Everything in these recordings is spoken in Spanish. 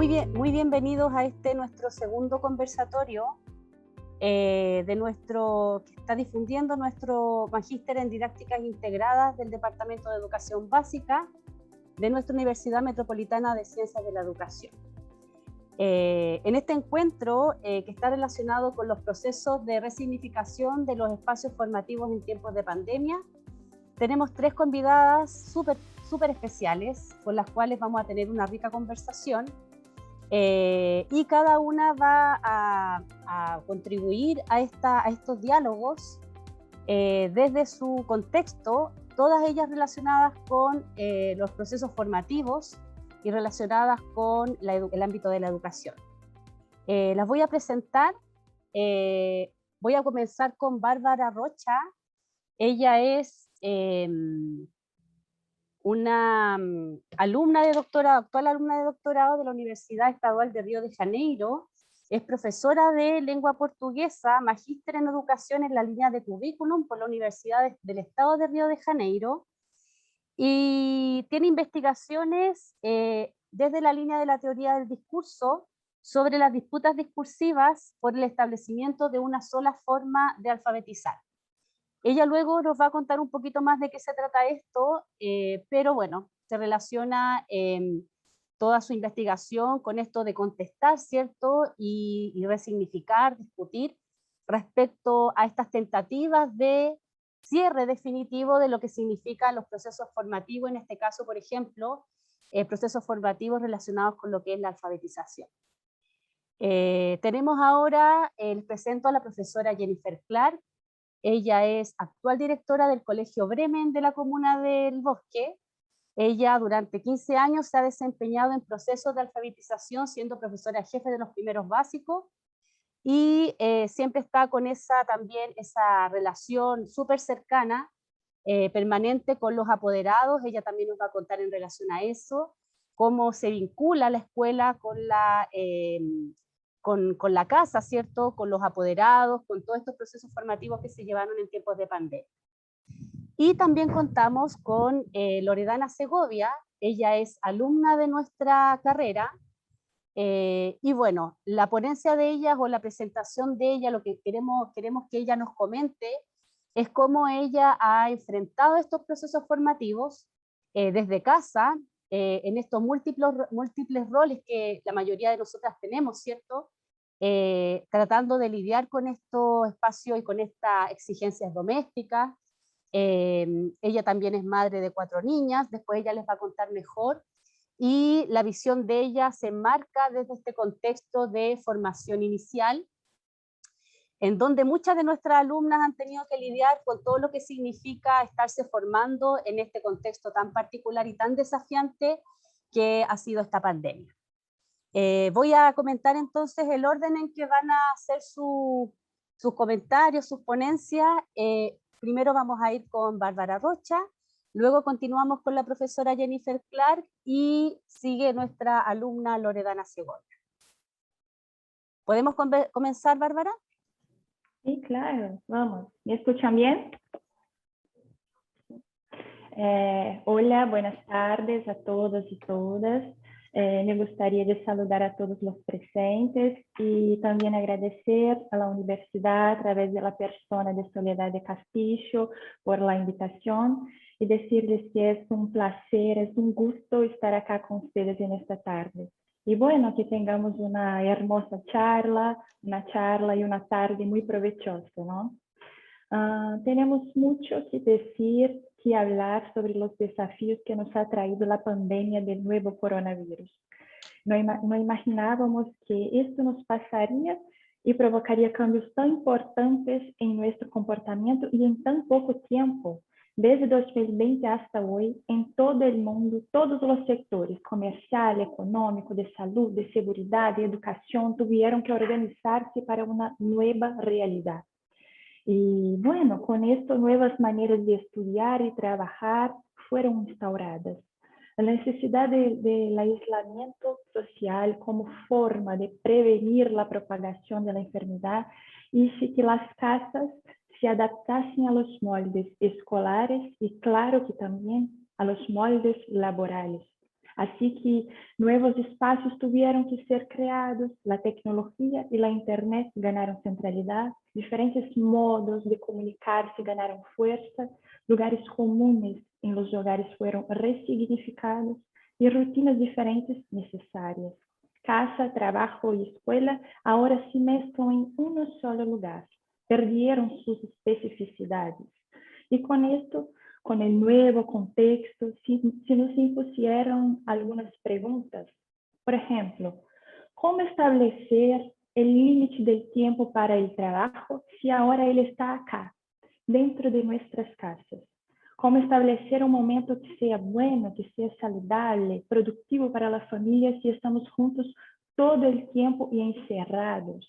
Muy bienvenidos a este nuestro segundo conversatorio que está difundiendo nuestro magíster en didácticas integradas del Departamento de Educación Básica de nuestra Universidad Metropolitana de Ciencias de la Educación. En este encuentro, que está relacionado con los procesos de resignificación de los espacios formativos en tiempos de pandemia, tenemos tres convidadas súper especiales con las cuales vamos a tener una rica conversación. Y cada una va a contribuir a estos diálogos desde su contexto, todas ellas relacionadas con los procesos formativos y relacionadas con el ámbito de la educación. Las voy a presentar. Voy a comenzar con Bárbara Rocha. Ella es una alumna de doctorado, actual alumna de doctorado de la Universidad Estadual de Río de Janeiro. Es profesora de lengua portuguesa, magíster en educación en la línea de currículum por la Universidad del Estado de Río de Janeiro, y tiene investigaciones desde la línea de la teoría del discurso sobre las disputas discursivas por el establecimiento de una sola forma de alfabetizar. Ella luego nos va a contar un poquito más de qué se trata esto, pero bueno, se relaciona toda su investigación con esto de contestar, ¿cierto? Y resignificar, discutir respecto a estas tentativas de cierre definitivo de lo que significan los procesos formativos, en este caso, por ejemplo, procesos formativos relacionados con lo que es la alfabetización. Tenemos ahora, les presento a la profesora Jennifer Clark. Ella es actual directora del Colegio Bremen de la Comuna del Bosque. Ella durante 15 años se ha desempeñado en procesos de alfabetización, siendo profesora jefe de los primeros básicos, y siempre está con también esa relación súper cercana, permanente con los apoderados. Ella también nos va a contar en relación a eso, cómo se vincula la escuela con la casa, ¿cierto? Con los apoderados, con todos estos procesos formativos que se llevaron en tiempos de pandemia. Y también contamos con Loredana Segovia. Ella es alumna de nuestra carrera, y bueno, la ponencia de ella o la presentación de ella, lo que queremos que ella nos comente es cómo ella ha enfrentado estos procesos formativos desde casa, en estos múltiples roles que la mayoría de nosotras tenemos, ¿cierto? Tratando de lidiar con estos espacios y con estas exigencias domésticas. Ella también es madre de 4 niñas, después ella les va a contar mejor, y la visión de ella se enmarca desde este contexto de formación inicial, en donde muchas de nuestras alumnas han tenido que lidiar con todo lo que significa estarse formando en este contexto tan particular y tan desafiante que ha sido esta pandemia. Voy a comentar entonces el orden en que van a hacer sus comentarios, sus ponencias. Primero vamos a ir con Bárbara Rocha, luego continuamos con la profesora Jennifer Clark y sigue nuestra alumna Loredana Segovia. ¿Podemos comenzar, Bárbara? Sí, claro, vamos. ¿Me escuchan bien? Hola, buenas tardes a todos y todas. Me gustaría de saludar a todos los presentes y también agradecer a la universidad a través de la persona de Soledad de Castillo por la invitación y decirles que es un placer, es un gusto estar acá con ustedes en esta tarde. Y bueno, que tengamos una hermosa charla y una tarde muy provechosa, ¿no? Tenemos mucho que decir, que hablar sobre los desafíos que nos ha traído la pandemia del nuevo coronavirus. No imaginábamos que esto nos pasaría y provocaría cambios tan importantes en nuestro comportamiento y en tan poco tiempo. Desde 2020 hasta hoy, en todo el mundo, todos los sectores, comercial, económico, de salud, de seguridad, de educación, tuvieron que organizarse para una nueva realidad. Y bueno, con esto nuevas maneras de estudiar y trabajar fueron instauradas. La necesidad del aislamiento social como forma de prevenir la propagación de la enfermedad hizo que las casas se adaptasen a los moldes escolares y claro que también a los moldes laborales. Así que nuevos espacios tuvieron que ser creados, la tecnología y la Internet ganaron centralidad, diferentes modos de comunicarse ganaron fuerza, lugares comunes en los hogares fueron resignificados y rutinas diferentes necesarias. Casa, trabajo y escuela ahora se mezclan en un solo lugar, perdieron sus especificidades. Y con esto, con el nuevo contexto, se nos impusieron algunas preguntas. Por ejemplo, ¿cómo establecer el límite del tiempo para el trabajo si ahora él está acá, dentro de nuestras casas? ¿Cómo establecer un momento que sea bueno, que sea saludable, productivo para la familia si estamos juntos todo el tiempo y encerrados?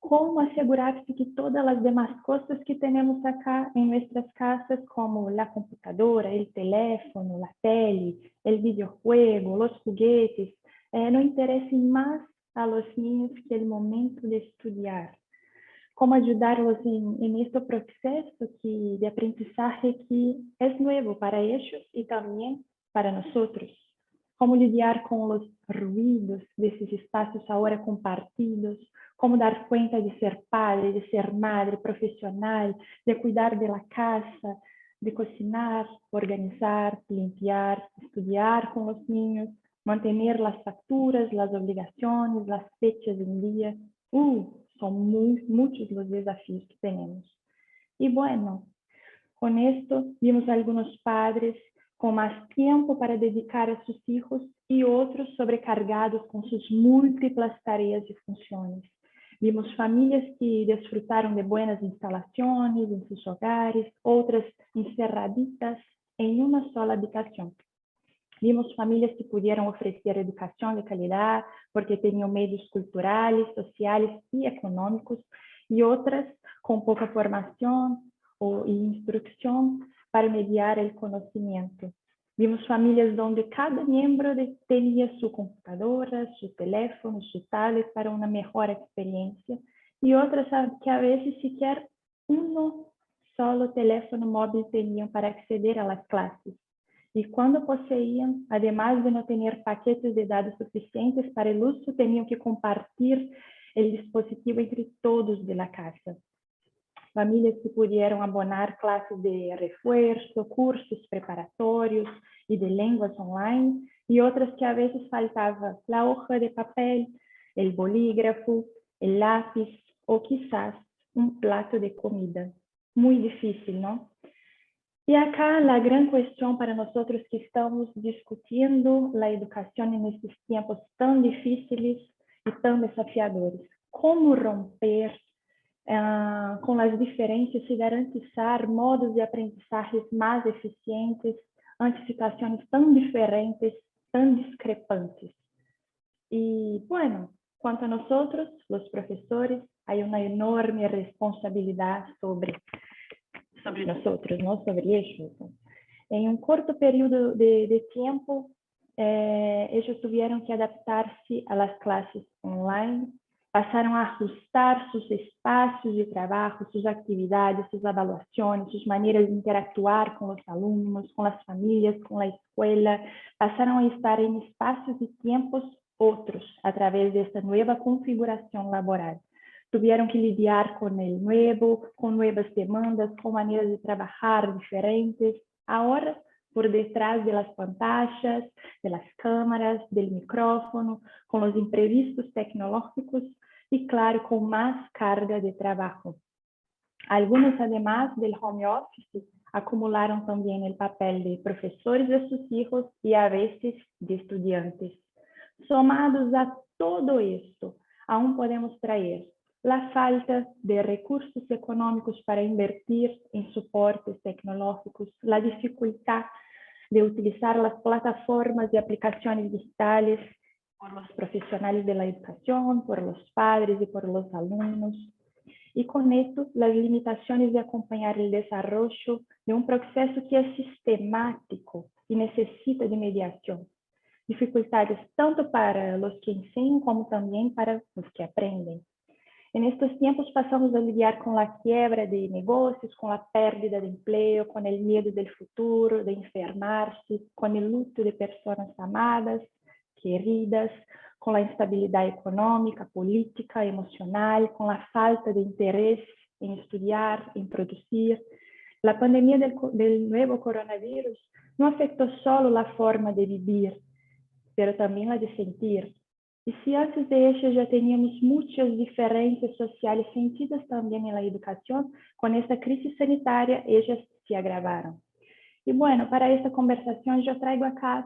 ¿Cómo asegurarse que todas las demás cosas que tenemos acá en nuestras casas, como la computadora, el teléfono, la tele, el videojuego, los juguetes, no interesen más a los niños que el momento de estudiar? ¿Cómo ayudarlos en este proceso de aprendizaje que es nuevo para ellos y también para nosotros? ¿Cómo lidiar con los ruidos de esos espacios ahora compartidos? ¿Cómo dar cuenta de ser padre, de ser madre profesional, de cuidar de la casa, de cocinar, organizar, limpiar, estudiar con los niños, mantener las facturas, las obligaciones, las fechas en día? Son muchos los desafíos que tenemos. Y bueno, con esto vimos algunos padres con más tiempo para dedicar a sus hijos y otros sobrecargados con sus múltiples tareas y funciones. Vimos familias que disfrutaron de buenas instalaciones en sus hogares, otras encerraditas en una sola habitación. Vimos familias que pudieron ofrecer educación de calidad porque tenían medios culturales, sociales y económicos, y otras con poca formación o instrucción para mediar el conocimiento. Vimos familias donde cada miembro tenía su computadora, su teléfono, su tablet para una mejor experiencia, y otras que a veces siquiera uno solo teléfono móvil tenían para acceder a las clases. Y cuando poseían, además de no tener paquetes de datos suficientes para el uso, tenían que compartir el dispositivo entre todos de la casa. Familias que pudieron abonar clases de refuerzo, cursos preparatorios y de lenguas online, y otras que a veces faltaba la hoja de papel, el bolígrafo, el lápiz o quizás un plato de comida. Muy difícil, ¿no? Y acá la gran cuestión para nosotros que estamos discutiendo la educación en estos tiempos tan difíciles y tan desafiadores. ¿Cómo romper con las diferencias y garantizar modos de aprendizaje más eficientes ante situaciones tan diferentes, tan discrepantes? Y bueno, cuanto a nosotros, los profesores, hay una enorme responsabilidad sobre nosotros, ¿no? Sobre ellos. En un corto periodo de tiempo, ellos tuvieron que adaptarse a las clases online, pasaron a ajustar sus espacios de trabajo, sus actividades, sus evaluaciones, sus maneras de interactuar con los alumnos, con las familias, con la escuela, pasaron a estar en espacios y tiempos otros a través de esta nueva configuración laboral. Tuvieron que lidiar con el nuevo, con nuevas demandas, con maneras de trabajar diferentes. Ahora, por detrás de las pantallas, de las cámaras, del micrófono, con los imprevistos tecnológicos y, claro, con más carga de trabajo. Algunos, además del home office, acumularon también el papel de profesores de sus hijos y a veces de estudiantes. Somados a todo esto, aún podemos traer la falta de recursos económicos para invertir en soportes tecnológicos, la dificultad de utilizar las plataformas y aplicaciones digitales por los profesionales de la educación, por los padres y por los alumnos. Y con esto, las limitaciones de acompañar el desarrollo de un proceso que es sistemático y necesita de mediación. Dificultades tanto para los que enseñan como también para los que aprenden. En estos tiempos pasamos a lidiar con la quiebra de negocios, con la pérdida de empleo, con el miedo del futuro, de enfermarse, con el luto de personas amadas, queridas, con la instabilidad económica, política, emocional, con la falta de interés en estudiar, en producir. La pandemia del nuevo coronavirus no afectó solo la forma de vivir, pero también la de sentir. Y si antes de ello ya teníamos muchas diferencias sociales sentidas también en la educación, con esta crisis sanitaria ellas se agravaron. Y bueno, para esta conversación yo traigo acá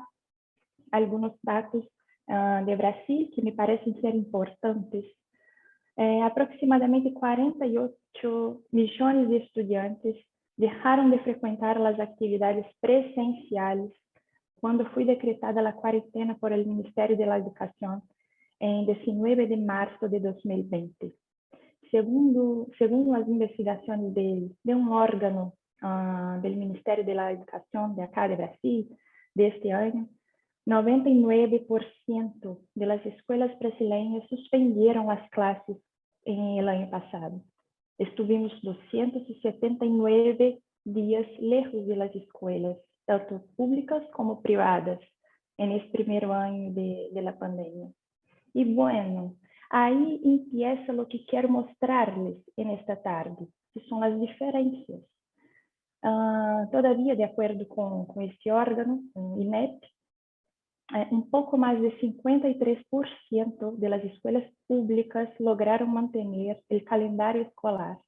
algunos datos de Brasil que me parecen ser importantes. Aproximadamente 48 millones de estudiantes dejaron de frecuentar las actividades presenciales cuando fue decretada la cuarentena por el Ministerio de la Educación en 19 de marzo de 2020. Según las investigaciones de un órgano del Ministerio de la Educación de acá de Brasil, de este año, 99% de las escuelas brasileñas suspendieron las clases en el año pasado. Estuvimos 279 días lejos de las escuelas, tanto públicas como privadas, en este primer año de la pandemia. Y bueno, ahí empieza lo que quiero mostrarles en esta tarde, que son las diferencias. Todavía, de acuerdo con este órgano, o INEP, un poco más de 53% de las escuelas públicas lograron mantener el calendario escolar,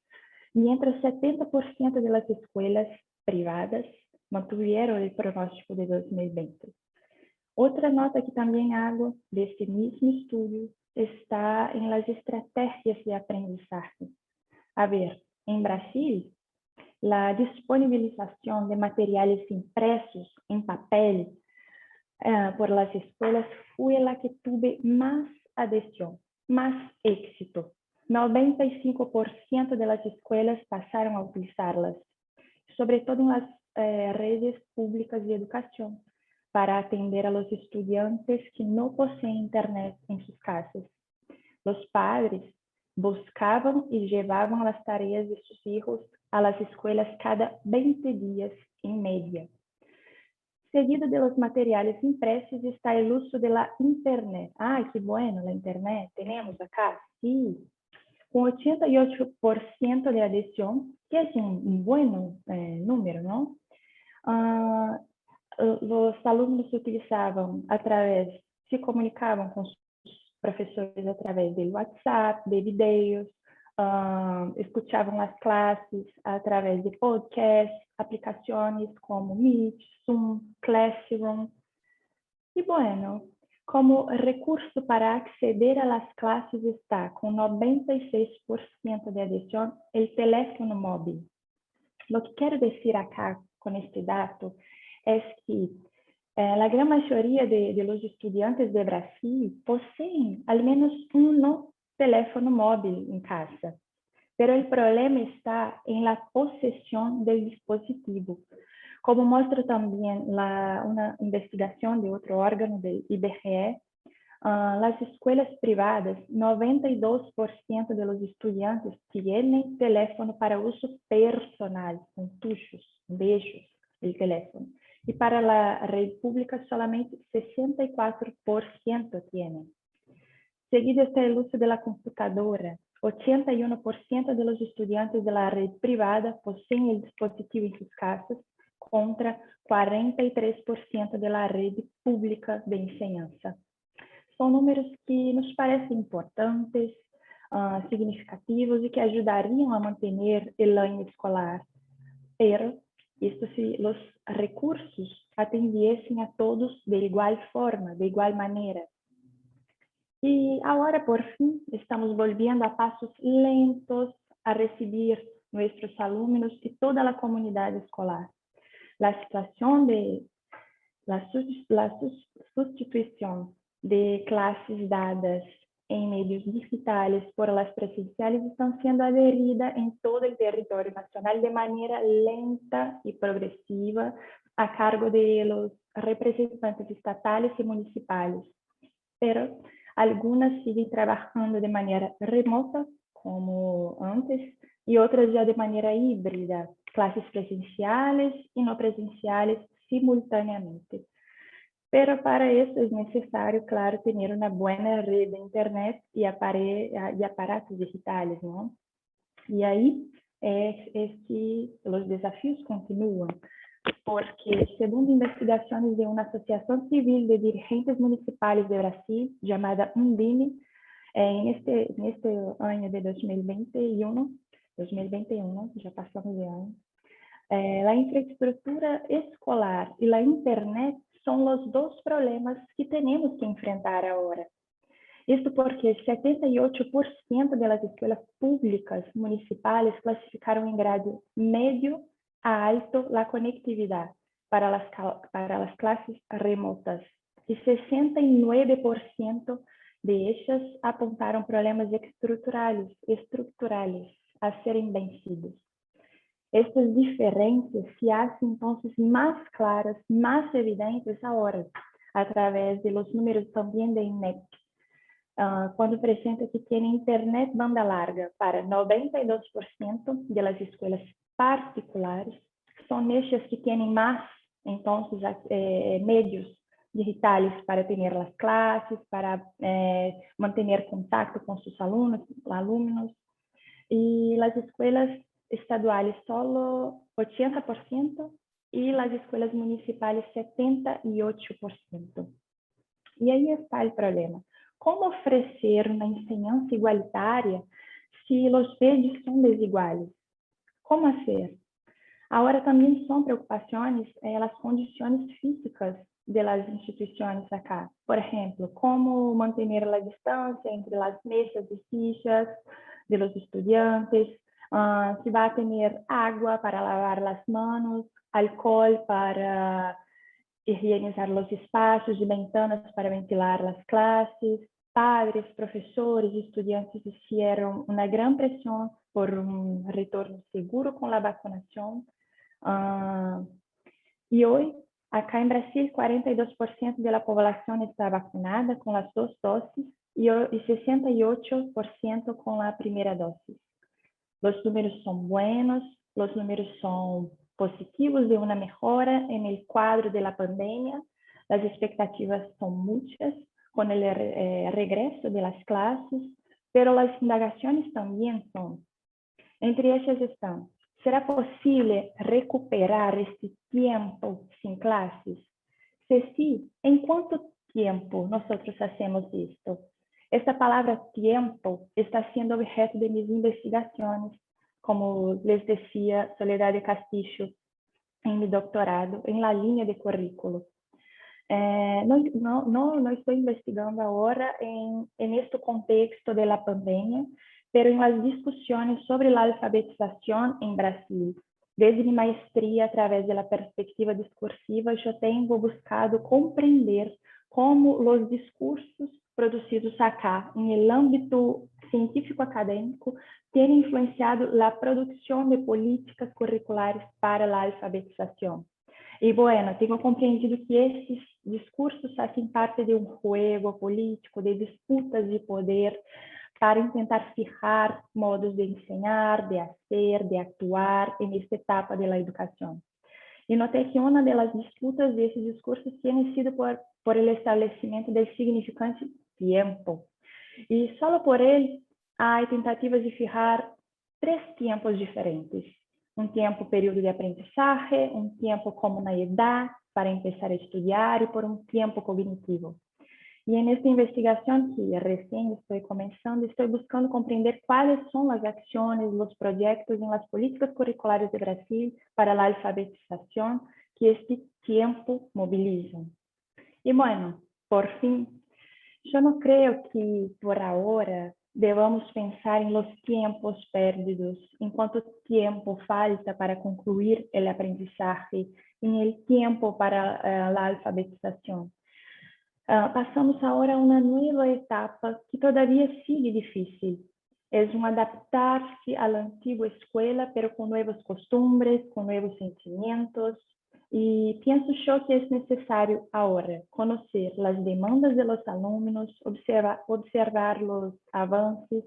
mientras 70% de las escuelas privadas mantuvieron el pronóstico de 2020. Otra nota que también hago de este mismo estudio está en las estrategias de aprendizaje. A ver, en Brasil, la disponibilización de materiales impresos en papel por las escuelas fue la que tuvo más adhesión, más éxito. 95% de las escuelas pasaron a utilizarlas, sobre todo en las redes públicas de educación, para atender a los estudiantes que no poseen internet en sus casas. Los padres buscaban y llevaban las tareas de sus hijos a las escuelas cada 20 días en media. Seguido de los materiales impresos está el uso de la internet. ¡Ay, qué bueno, la internet! Tenemos acá, sí. Con 88% de adhesión, que es un buen número, ¿no? Los alumnos utilizaban se comunicaban con sus profesores a través del WhatsApp, de videos, escuchaban las clases a través de podcasts, aplicaciones como Meet, Zoom, Classroom. Y bueno, como recurso para acceder a las clases está con 96% de adhesión el teléfono móvil. Lo que quiero decir acá con este dato es que la gran mayoría de los estudiantes de Brasil poseen al menos un teléfono móvil en casa, pero el problema está en la posesión del dispositivo. Como muestra también una investigación de otro órgano del IBGE, las escuelas privadas, 92% de los estudiantes tienen teléfono para uso personal, con tuchos, beijos, el teléfono. Y para la red pública solamente 64% tienen. Seguido está el uso de la computadora. 81% de los estudiantes de la red privada poseen el dispositivo en sus casas, contra 43% de la red pública de enseñanza. Son números que nos parecen importantes, significativos y que ayudarían a mantener el año escolar. Pero esto si los recursos atendiesen a todos de igual forma, de igual manera. Y ahora por fin estamos volviendo a pasos lentos a recibir nuestros alumnos y toda la comunidad escolar. La situación de la sustitución de clases dadas en medios digitales por las presenciales están siendo adheridas en todo el territorio nacional de manera lenta y progresiva a cargo de los representantes estatales y municipales. Pero algunas siguen trabajando de manera remota como antes, y otras ya de manera híbrida, clases presenciales y no presenciales simultáneamente. Pero para eso es necesario, claro, tener una buena red de Internet y aparatos digitales, ¿no? Y ahí es que los desafíos continúan, porque segundo investigaciones de una asociación civil de dirigentes municipales de Brasil, llamada Undime, en este año de 2021, ya pasamos de año, la infraestructura escolar y la Internet son los dos problemas que tenemos que enfrentar ahora. Esto porque 78% de las escuelas públicas municipales clasificaron en grado medio a alto la conectividad para las clases remotas y 69% de ellas apuntaron problemas estructurales a serem vencidos. Estas diferencias se hacen entonces más claras, más evidentes ahora, a través de los números también de INEP, cuando presenta que tiene internet banda larga para 92% de las escuelas particulares, son ellas que tienen más, entonces, medios digitales para tener las clases, para mantener contacto con sus alumnos, y las escuelas estaduales solo 80% y las escuelas municipales 78%. Y ahí está el problema. ¿Cómo ofrecer una enseñanza igualitaria si los medios son desiguales? ¿Cómo hacer? Ahora también son preocupaciones las condiciones físicas de las instituciones acá. Por ejemplo, cómo mantener la distancia entre las mesas y sillas de los estudiantes, si va a tener agua para lavar las manos, alcohol para higienizar los espacios y ventanas para ventilar las clases. Padres, profesores y estudiantes hicieron una gran presión por un retorno seguro con la vacunación. Y hoy, acá en Brasil, 42% de la población está vacunada con las 2 dosis y 68% con la primera dosis. Los números son buenos, los números son positivos de una mejora en el cuadro de la pandemia. Las expectativas son muchas con el regreso de las clases, pero las indagaciones también son. Entre ellas están: ¿será posible recuperar este tiempo sin clases? Si sí, ¿en cuánto tiempo nosotros hacemos esto? Esta palabra tiempo está siendo objeto de mis investigaciones, como les decía Soledad de Castillo, en mi doctorado, en la línea de currículo. No estoy investigando ahora en este contexto de la pandemia, pero en las discusiones sobre la alfabetización en Brasil. Desde mi maestría, a través de la perspectiva discursiva, yo tengo buscado comprender cómo los discursos producidos acá, en el ámbito científico-académico, tienen influenciado la producción de políticas curriculares para la alfabetización. Y bueno, tengo comprendido que esses discursos hacen parte de un juego político, de disputas de poder, para intentar fijar modos de enseñar, de hacer, de actuar en esta etapa de la educación. Y noté que una de las disputas de esos discursos tiene sido por el establecimiento del significante tiempo. Y solo por él hay tentativas de fijar 3 tiempos diferentes. Un tiempo período de aprendizaje, un tiempo como una edad para empezar a estudiar y por un tiempo cognitivo. Y en esta investigación que recién estoy comenzando, estoy buscando comprender cuáles son las acciones, los proyectos en las políticas curriculares de Brasil para la alfabetización que este tiempo movilizan. Y bueno, por fin, yo no creo que por ahora debamos pensar en los tiempos perdidos, en cuánto tiempo falta para concluir el aprendizaje, en el tiempo para la alfabetización. Pasamos ahora a una nueva etapa que todavía sigue difícil. Es un adaptarse a la antigua escuela, pero con nuevas costumbres, con nuevos sentimientos. Y pienso yo que es necesario ahora conocer las demandas de los alumnos, observar los avances,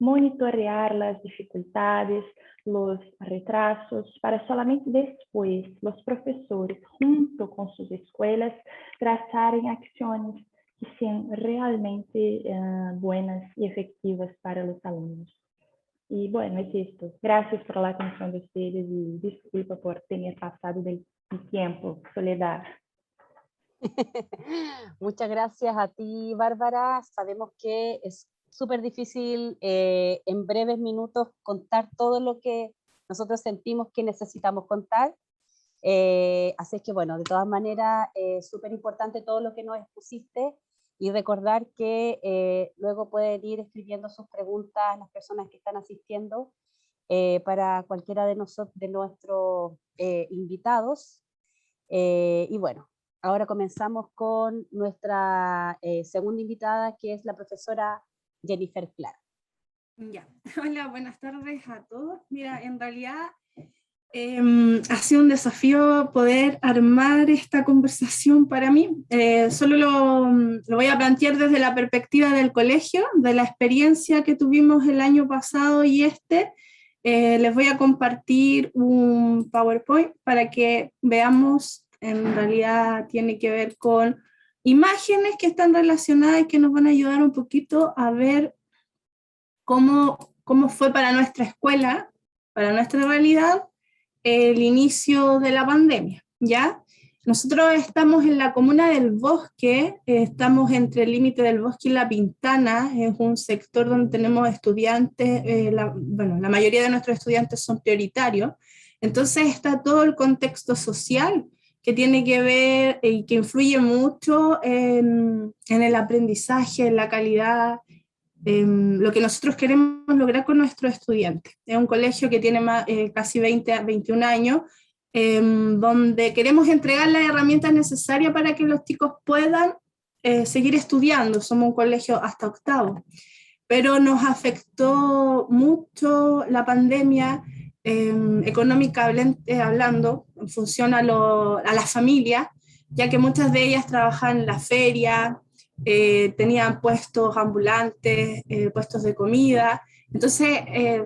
monitorear las dificultades, los retrasos, para solamente después los profesores, junto con sus escuelas, trazarem acciones que sean realmente buenas y efectivas para los alumnos. Y bueno, es esto. Gracias por la atención de ustedes y disculpa por tener pasado del tiempo, Soledad. Muchas gracias a ti, Bárbara. Sabemos que es súper difícil en breves minutos contar todo lo que nosotros sentimos que necesitamos contar. Así es que bueno, de todas maneras, súper importante todo lo que nos expusiste y recordar que luego pueden ir escribiendo sus preguntas las personas que están asistiendo para cualquiera de nuestros invitados. Y bueno, ahora comenzamos con nuestra segunda invitada, que es la profesora Jennifer Clark. Ya, hola, buenas tardes a todos. Mira, en realidad ha sido un desafío poder armar esta conversación para mí. Solo lo voy a plantear desde la perspectiva del colegio, de la experiencia que tuvimos el año pasado y les voy a compartir un PowerPoint para que veamos, en realidad tiene que ver con imágenes que están relacionadas y que nos van a ayudar un poquito a ver cómo fue para nuestra escuela, para nuestra realidad, el inicio de la pandemia, ¿ya? Nosotros estamos en la comuna del Bosque, estamos entre el límite del Bosque y La Pintana, es un sector donde tenemos estudiantes, la mayoría de nuestros estudiantes son prioritarios, entonces está todo el contexto social que tiene que ver y que influye mucho en el aprendizaje, en la calidad, lo que nosotros queremos lograr con nuestros estudiantes. Es un colegio que tiene casi 21 años, donde queremos entregar las herramientas necesarias para que los chicos puedan seguir estudiando. Somos un colegio hasta octavo, pero nos afectó mucho la pandemia, económicamente hablando, en función a las familias, ya que muchas de ellas trabajan en la feria, tenían puestos ambulantes, puestos de comida. Entonces,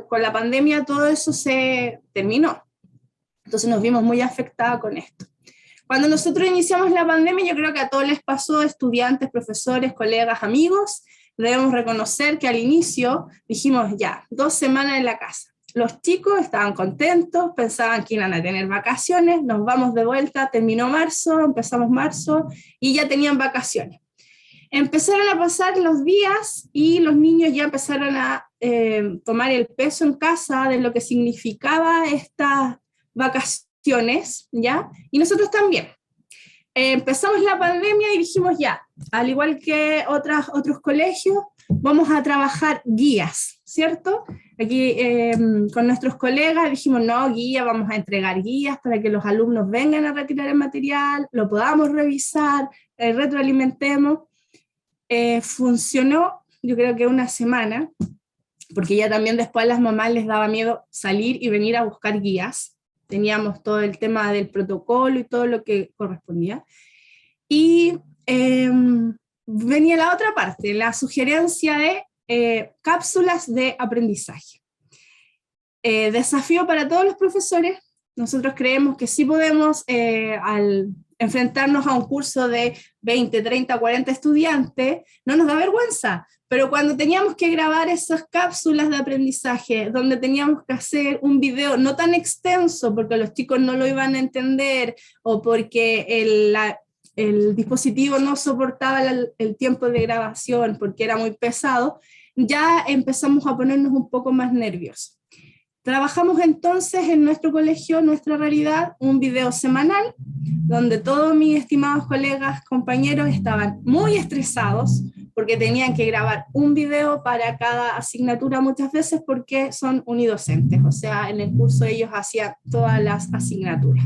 con la pandemia todo eso se terminó. Entonces nos vimos muy afectados con esto. Cuando nosotros iniciamos la pandemia, yo creo que a todos les pasó, estudiantes, profesores, colegas, amigos, debemos reconocer que al inicio dijimos ya, 2 semanas en la casa. Los chicos estaban contentos, pensaban que iban a tener vacaciones, nos vamos de vuelta, terminó marzo, empezamos marzo y ya tenían vacaciones. Empezaron a pasar los días y los niños ya empezaron a tomar el peso en casa de lo que significaba estas vacaciones, ¿ya? Y nosotros también. Empezamos la pandemia y dijimos ya, al igual que otros colegios, vamos a trabajar guías, ¿cierto? Aquí con nuestros colegas dijimos, no, guía, vamos a entregar guías para que los alumnos vengan a retirar el material, lo podamos revisar, retroalimentemos. Funcionó, yo creo que una semana, porque ya también después a las mamás les daba miedo salir y venir a buscar guías. Teníamos todo el tema del protocolo y todo lo que correspondía. Y venía la otra parte, la sugerencia de cápsulas de aprendizaje. Desafío para todos los profesores. Nosotros creemos que sí podemos, al enfrentarnos a un curso de 20, 30, 40 estudiantes, no nos da vergüenza, pero cuando teníamos que grabar esas cápsulas de aprendizaje, donde teníamos que hacer un video no tan extenso, porque los chicos no lo iban a entender, o porque el dispositivo no soportaba el tiempo de grabación, porque era muy pesado, ya empezamos a ponernos un poco más nerviosos. Trabajamos entonces en nuestro colegio, nuestra realidad, un video semanal, donde todos mis estimados colegas, compañeros estaban muy estresados, porque tenían que grabar un video para cada asignatura muchas veces, porque son unidocentes, o sea, en el curso ellos hacían todas las asignaturas.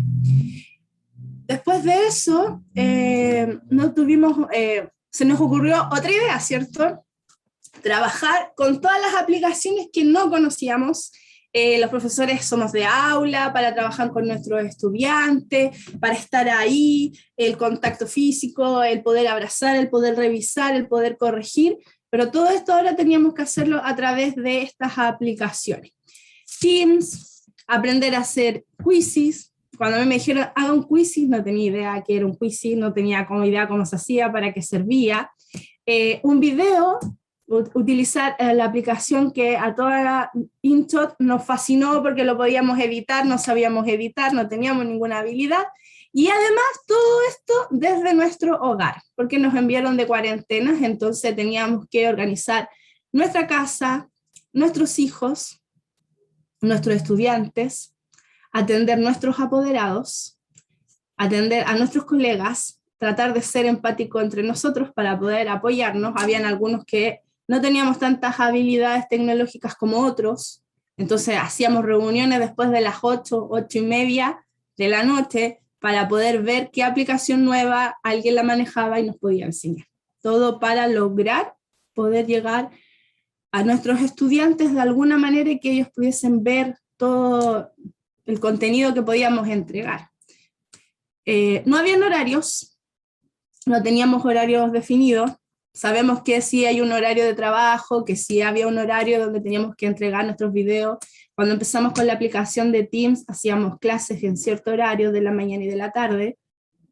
Después de eso, se nos ocurrió otra idea, ¿cierto? Trabajar con todas las aplicaciones que no conocíamos. Los profesores somos de aula para trabajar con nuestros estudiantes, para estar ahí, el contacto físico, el poder abrazar, el poder revisar, el poder corregir. pero todo esto ahora teníamos que hacerlo a través de estas aplicaciones. Teams, aprender a hacer quizzes. Cuando me dijeron, haga un quizzes, no tenía idea qué era un quizzes, no tenía idea cómo se hacía, para qué servía. Un video, utilizar la aplicación que a toda la InShot nos fascinó porque lo podíamos editar, no sabíamos editar, no teníamos ninguna habilidad. Y además todo esto desde nuestro hogar, porque nos enviaron de cuarentenas, entonces teníamos que organizar nuestra casa, nuestros hijos, nuestros estudiantes, atender nuestros apoderados, atender a nuestros colegas, tratar de ser empático entre nosotros para poder apoyarnos. Habían algunos que no teníamos tantas habilidades tecnológicas como otros, entonces hacíamos reuniones después de las 8:30 de la noche, para poder ver qué aplicación nueva alguien la manejaba y nos podía enseñar. Todo para lograr poder llegar a nuestros estudiantes de alguna manera y que ellos pudiesen ver todo el contenido que podíamos entregar. No habían horarios, no teníamos horarios definidos. Sabemos que sí hay un horario de trabajo, que sí había un horario donde teníamos que entregar nuestros videos. Cuando empezamos con la aplicación de Teams, hacíamos clases en cierto horario de la mañana y de la tarde,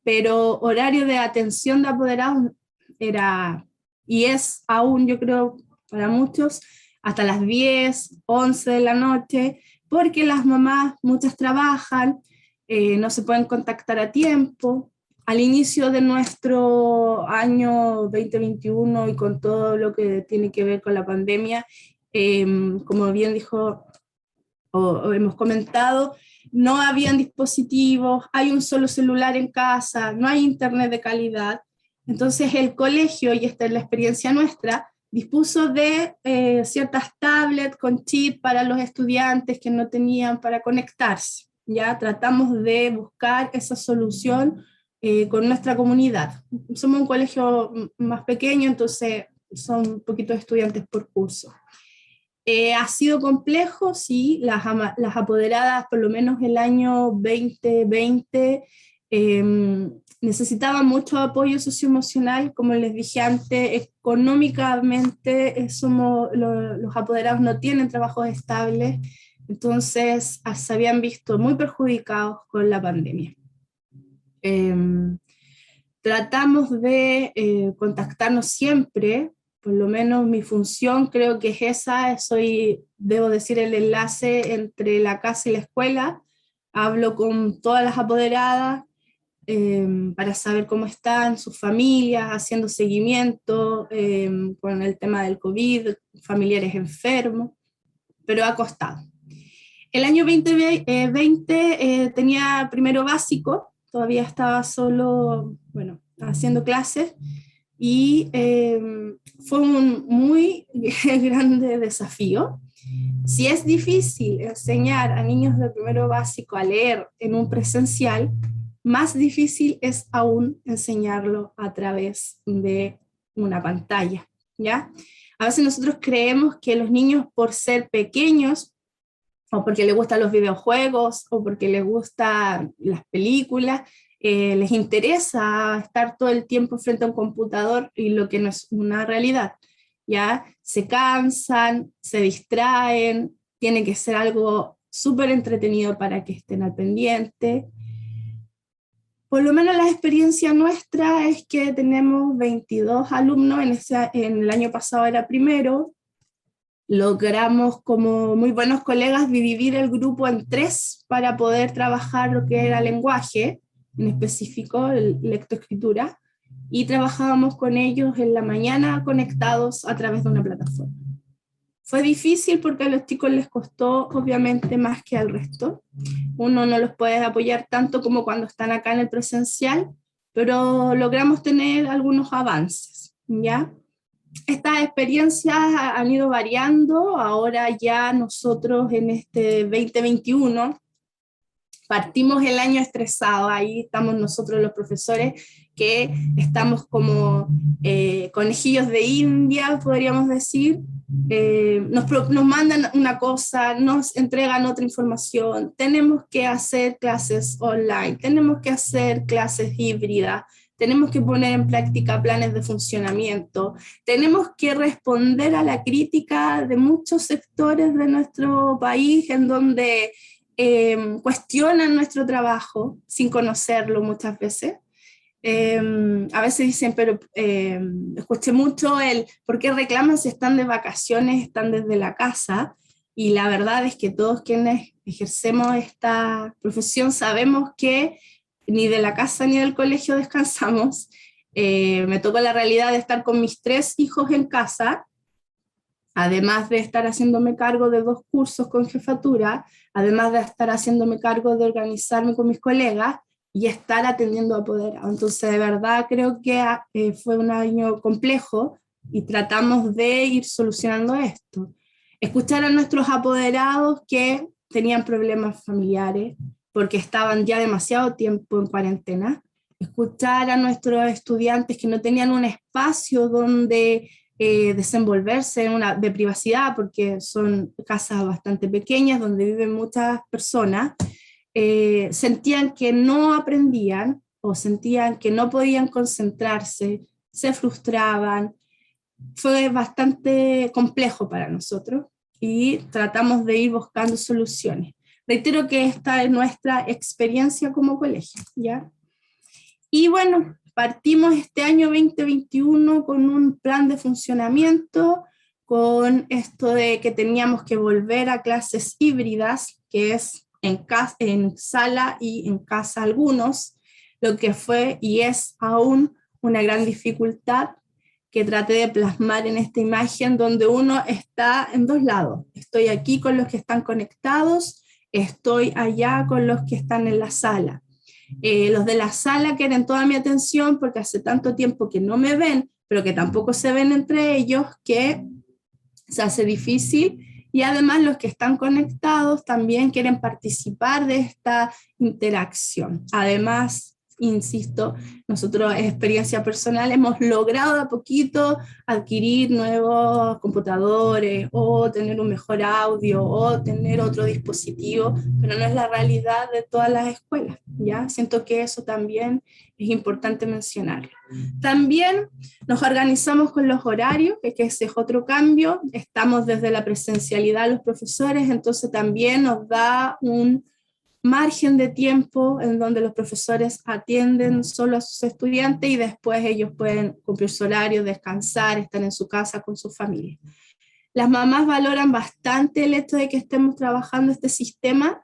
pero horario de atención de apoderados era, y es aún, yo creo, para muchos, hasta las 10, 11 de la noche, porque las mamás, muchas trabajan, no se pueden contactar a tiempo. Al inicio de nuestro año 2021 y con todo lo que tiene que ver con la pandemia, como bien dijo o hemos comentado, no habían dispositivos, hay un solo celular en casa, no hay internet de calidad. Entonces el colegio, y esta es la experiencia nuestra, dispuso de ciertas tablets con chip para los estudiantes que no tenían para conectarse. Ya tratamos de buscar esa solución con nuestra comunidad. Somos un colegio más pequeño, entonces son poquitos estudiantes por curso. Ha sido complejo, sí, las apoderadas, por lo menos el año 2020, necesitaban mucho apoyo socioemocional. Como les dije antes, económicamente los apoderados no tienen trabajos estables, entonces se habían visto muy perjudicados con la pandemia. Tratamos de contactarnos siempre, por lo menos mi función creo que es esa, debo decir, el enlace entre la casa y la escuela. Hablo con todas las apoderadas para saber cómo están sus familias, haciendo seguimiento con el tema del COVID, familiares enfermos, pero ha costado. El año 2020 tenía primero básico, todavía estaba solo, haciendo clases, y fue un muy grande desafío. Si es difícil enseñar a niños de primero básico a leer en un presencial, más difícil es aún enseñarlo a través de una pantalla, ¿ya? A veces nosotros creemos que los niños, por ser pequeños, o porque les gustan los videojuegos, o porque les gustan las películas, les interesa estar todo el tiempo frente a un computador, y lo que no es una realidad, ¿ya? Se cansan, se distraen, tiene que ser algo súper entretenido para que estén al pendiente. Por lo menos la experiencia nuestra es que tenemos 22 alumnos, en el año pasado era primero. Logramos, como muy buenos colegas, dividir el grupo en 3 para poder trabajar lo que era lenguaje, en específico lectoescritura, y trabajábamos con ellos en la mañana conectados a través de una plataforma. Fue difícil porque a los chicos les costó obviamente más que al resto. Uno no los puede apoyar tanto como cuando están acá en el presencial, pero logramos tener algunos avances, ¿ya? Estas experiencias han ido variando. Ahora ya nosotros en este 2021 partimos el año estresado. Ahí estamos nosotros los profesores que estamos como conejillos de India, podríamos decir. Nos mandan una cosa, nos entregan otra información, tenemos que hacer clases online, tenemos que hacer clases híbridas, tenemos que poner en práctica planes de funcionamiento, tenemos que responder a la crítica de muchos sectores de nuestro país en donde cuestionan nuestro trabajo sin conocerlo muchas veces. A veces dicen, pero escuché mucho el ¿por qué reclaman si están de vacaciones, están desde la casa? Y la verdad es que todos quienes ejercemos esta profesión sabemos que ni de la casa ni del colegio descansamos. Me tocó la realidad de estar con mis 3 hijos en casa, además de estar haciéndome cargo de 2 cursos con jefatura, además de estar haciéndome cargo de organizarme con mis colegas, y estar atendiendo a apoderados. Entonces, de verdad, creo que fue un año complejo y tratamos de ir solucionando esto. Escuchar a nuestros apoderados que tenían problemas familiares porque estaban ya demasiado tiempo en cuarentena. Escuchar a nuestros estudiantes que no tenían un espacio donde desenvolverse de privacidad, porque son casas bastante pequeñas donde viven muchas personas. Sentían que no aprendían o sentían que no podían concentrarse, se frustraban. Fue bastante complejo para nosotros y tratamos de ir buscando soluciones. Reitero que esta es nuestra experiencia como colegio, ¿ya? Y bueno, partimos este año 2021 con un plan de funcionamiento, con esto de que teníamos que volver a clases híbridas, que es en sala y en casa algunos, lo que fue y es aún una gran dificultad que traté de plasmar en esta imagen, donde uno está en 2 lados. Estoy aquí con los que están conectados, estoy allá con los que están en la sala. Los de la sala quieren toda mi atención porque hace tanto tiempo que no me ven, pero que tampoco se ven entre ellos, que se hace difícil. Y además los que están conectados también quieren participar de esta interacción. Además, insisto, nosotros en experiencia personal hemos logrado de a poquito adquirir nuevos computadores o tener un mejor audio o tener otro dispositivo, pero no es la realidad de todas las escuelas, ¿ya? Siento que eso también es importante mencionarlo. También nos organizamos con los horarios, que ese es otro cambio. Estamos desde la presencialidad los profesores, entonces también nos da un margen de tiempo en donde los profesores atienden solo a sus estudiantes y después ellos pueden cumplir su horario, descansar, estar en su casa con su familia. Las mamás valoran bastante el hecho de que estemos trabajando este sistema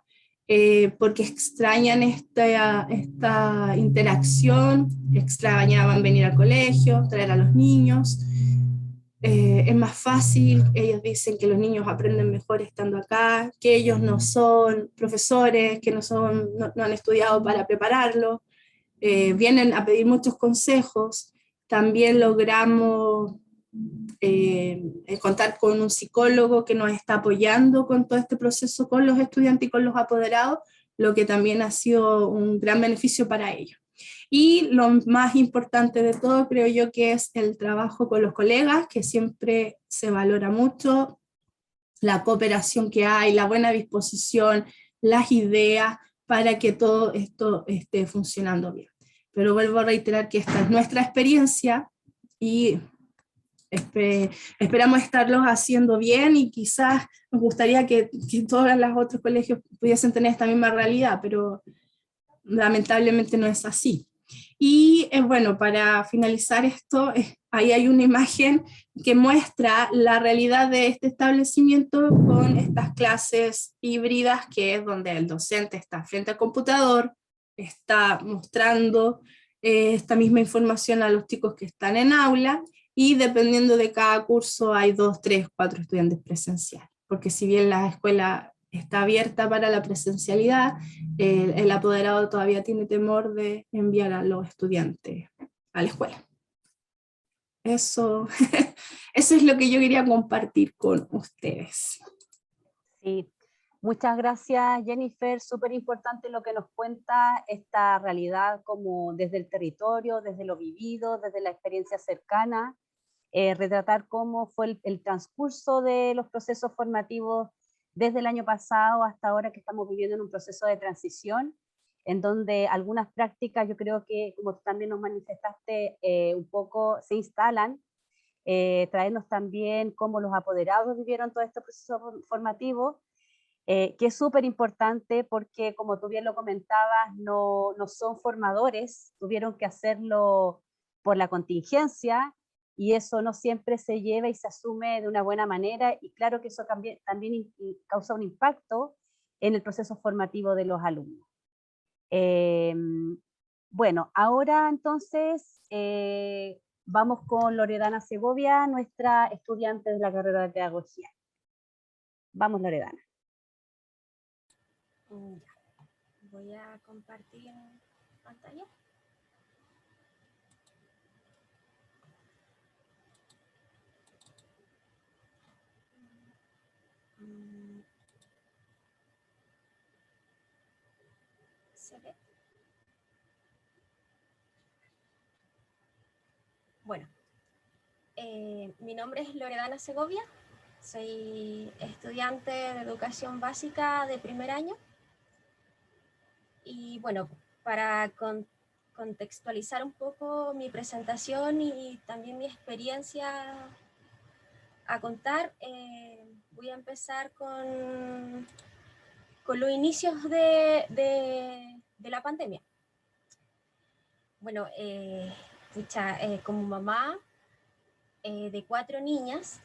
porque extrañan esta interacción, extrañaban venir al colegio, traer a los niños. Es más fácil, ellos dicen que los niños aprenden mejor estando acá, que ellos no son profesores, que no han estudiado para prepararlos, vienen a pedir muchos consejos. También logramos contar con un psicólogo que nos está apoyando con todo este proceso con los estudiantes y con los apoderados, lo que también ha sido un gran beneficio para ellos. Y lo más importante de todo, creo yo, que es el trabajo con los colegas, que siempre se valora mucho, la cooperación que hay, la buena disposición, las ideas para que todo esto esté funcionando bien. Pero vuelvo a reiterar que esta es nuestra experiencia y esperamos estarlos haciendo bien, y quizás nos gustaría que todos los otros colegios pudiesen tener esta misma realidad, pero lamentablemente no es así. Y bueno, para finalizar esto, ahí hay una imagen que muestra la realidad de este establecimiento con estas clases híbridas, que es donde el docente está frente al computador, está mostrando esta misma información a los chicos que están en aula, y dependiendo de cada curso hay 2, 3, 4 estudiantes presenciales, porque si bien la escuela está abierta para la presencialidad, el apoderado todavía tiene temor de enviar a los estudiantes a la escuela. Eso, eso es lo que yo quería compartir con ustedes. Sí, muchas gracias, Jennifer. Súper importante lo que nos cuenta esta realidad, como desde el territorio, desde lo vivido, desde la experiencia cercana, retratar cómo fue el transcurso de los procesos formativos desde el año pasado hasta ahora, que estamos viviendo en un proceso de transición. en donde algunas prácticas yo creo que, como tú también nos manifestaste, un poco se instalan, traernos también cómo los apoderados vivieron todo este proceso formativo, que es súper importante porque, como tú bien lo comentabas, no son formadores, tuvieron que hacerlo por la contingencia, y eso no siempre se lleva y se asume de una buena manera, y claro que eso también causa un impacto en el proceso formativo de los alumnos. Bueno, ahora entonces vamos con Loredana Segovia, nuestra estudiante de la carrera de Pedagogía. Vamos, Loredana. Ya. Voy a compartir pantalla. ¿Se ve? Bueno, mi nombre es Loredana Segovia, soy estudiante de educación básica de primer año. Y bueno, para contextualizar un poco mi presentación y también mi experiencia a contar, voy a empezar con los inicios de la pandemia. Bueno, como mamá de 4 niñas,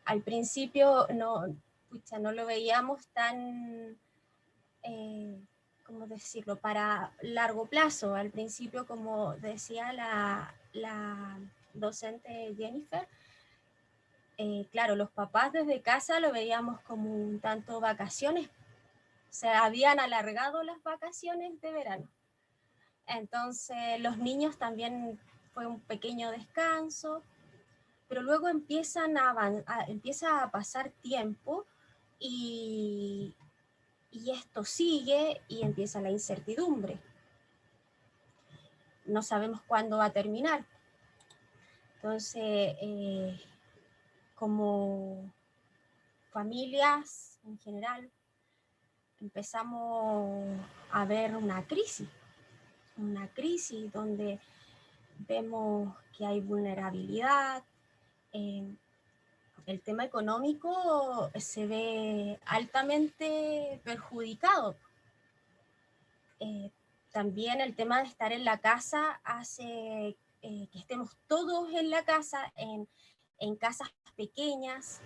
al principio no lo veíamos tan, ¿cómo decirlo?, para largo plazo. Al principio, como decía la docente Jennifer, claro, los papás desde casa lo veíamos como un tanto vacaciones. Se habían alargado las vacaciones de verano. Entonces los niños también fue un pequeño descanso, pero luego empieza a pasar tiempo y esto sigue y empieza la incertidumbre. No sabemos cuándo va a terminar. Entonces, como familias en general, empezamos a ver una crisis donde vemos que hay vulnerabilidad. El tema económico se ve altamente perjudicado. También el tema de estar en la casa hace que estemos todos en la casa, en casas pequeñas.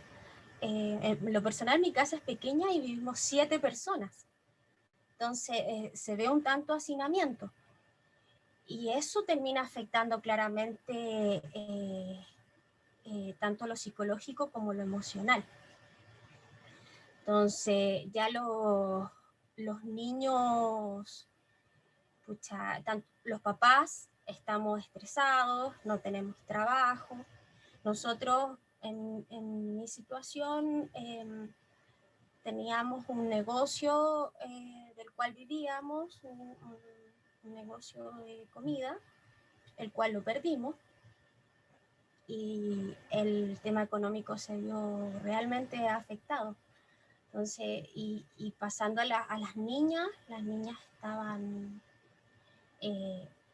En lo personal, mi casa es pequeña y vivimos 7 personas. Entonces se ve un tanto hacinamiento. Y eso termina afectando claramente tanto lo psicológico como lo emocional. Entonces ya los niños, los papás estamos estresados, no tenemos trabajo. Nosotros en mi situación teníamos un negocio del cual vivíamos, un negocio de comida, el cual lo perdimos, y el tema económico se vio realmente afectado. Entonces, y pasando a las niñas estaban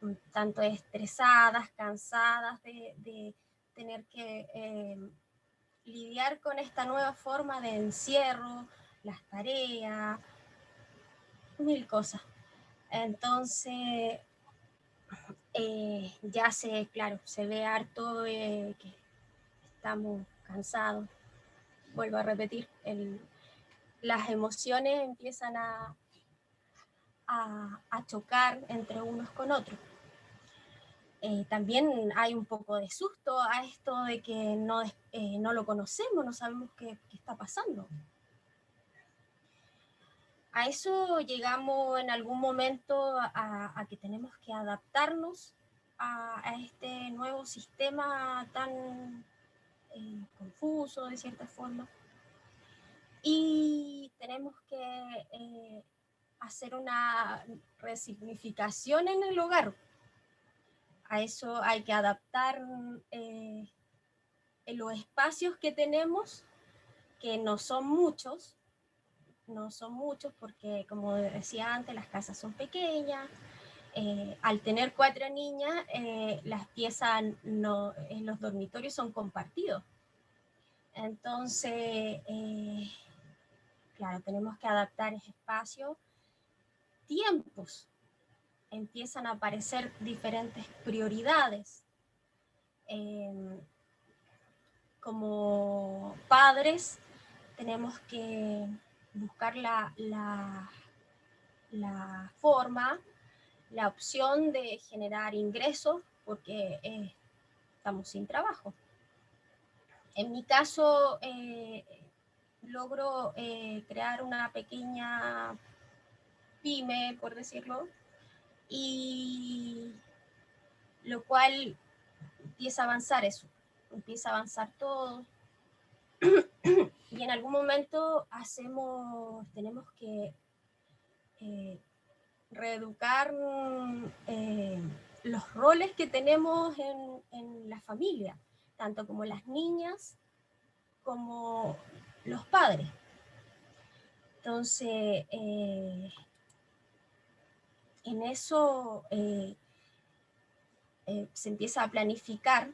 un tanto estresadas, cansadas de tener que lidiar con esta nueva forma de encierro, las tareas, 1000 cosas. Entonces, ya se ve harto que estamos cansados. Vuelvo a repetir, las emociones empiezan a chocar entre unos con otros. También hay un poco de susto a esto de que no lo conocemos, no sabemos qué está pasando. A eso llegamos en algún momento a que tenemos que adaptarnos a este nuevo sistema tan confuso de cierta forma, y tenemos que hacer una resignificación en el hogar. A eso hay que adaptar en los espacios que tenemos, que no son muchos, no son muchos porque, como decía antes, las casas son pequeñas. Al tener 4 niñas, las piezas en los dormitorios son compartidos. Entonces, claro, tenemos que adaptar ese espacio. Tiempos. Empiezan a aparecer diferentes prioridades. Como padres, tenemos que buscar la forma, la opción de generar ingresos porque estamos sin trabajo. En mi caso, logro crear una pequeña pyme, por decirlo, y lo cual empieza a avanzar eso, empieza a avanzar todo. Y en algún momento tenemos que reeducar los roles que tenemos en la familia, tanto como las niñas como los padres. Entonces, en eso se empieza a planificar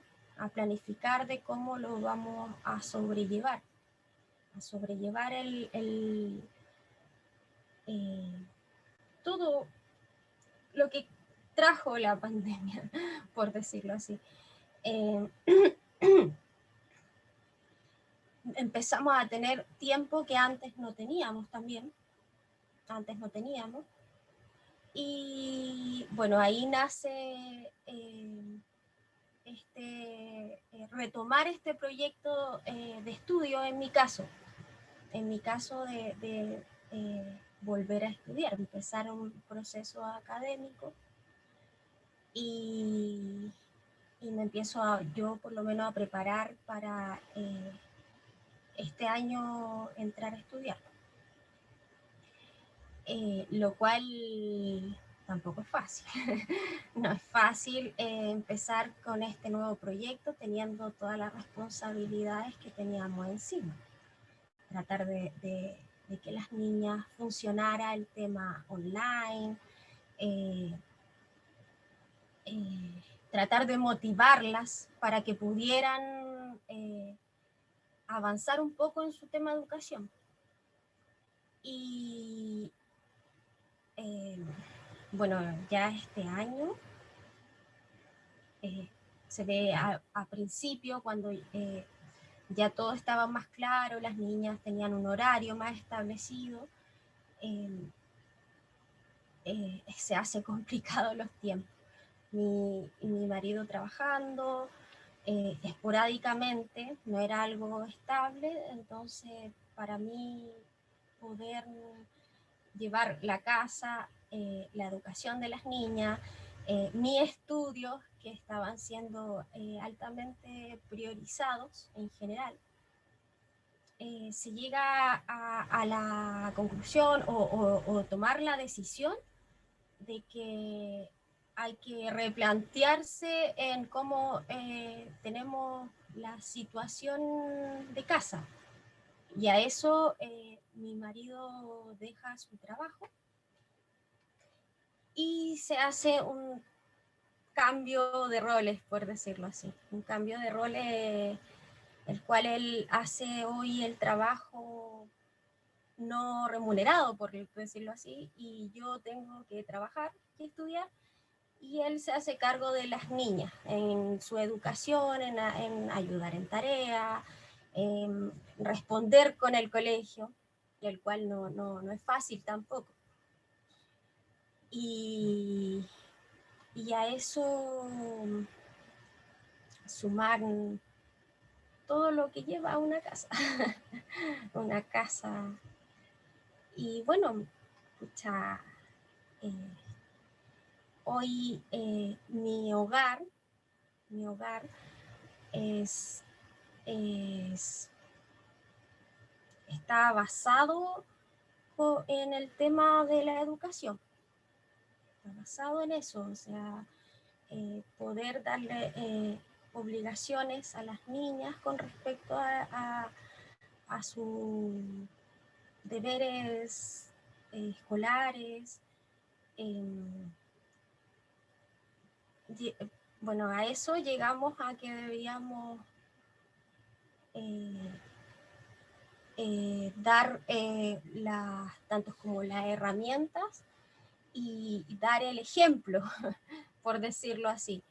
de cómo lo vamos a sobrellevar todo lo que trajo la pandemia, por decirlo así. Empezamos a tener tiempo que antes no teníamos también. Y bueno, ahí nace retomar este proyecto de estudio en mi caso de volver a estudiar, empezar un proceso académico y me empiezo yo por lo menos a preparar para este año entrar a estudiar. Lo cual tampoco es fácil. No es fácil empezar con este nuevo proyecto teniendo todas las responsabilidades que teníamos encima. Tratar de que las niñas funcionara el tema online, tratar de motivarlas para que pudieran avanzar un poco en su tema de educación. Y bueno, ya este año se ve a principio cuando ya todo estaba más claro, las niñas tenían un horario más establecido, se hace complicado los tiempos. Mi marido trabajando esporádicamente, no era algo estable, entonces para mí poder llevar la casa, la educación de las niñas, mis estudios que estaban siendo altamente priorizados en general, se llega a la conclusión o tomar la decisión de que hay que replantearse en cómo tenemos la situación de casa. Y a eso mi marido deja su trabajo y se hace un cambio de roles, por decirlo así. Un cambio de roles, el cual él hace hoy el trabajo no remunerado, por decirlo así, y yo tengo que trabajar y estudiar, y él se hace cargo de las niñas en su educación, en ayudar en tarea, en responder con el colegio, y el cual no es fácil tampoco. Y a eso sumar todo lo que lleva a una casa, una casa. Y bueno, ya, hoy mi hogar está basado en el tema de la educación. Está basado en eso, o sea, poder darle obligaciones a las niñas con respecto a su deberes escolares. Bueno, a eso llegamos a que debíamos dar tanto como las herramientas y dar el ejemplo, por decirlo así.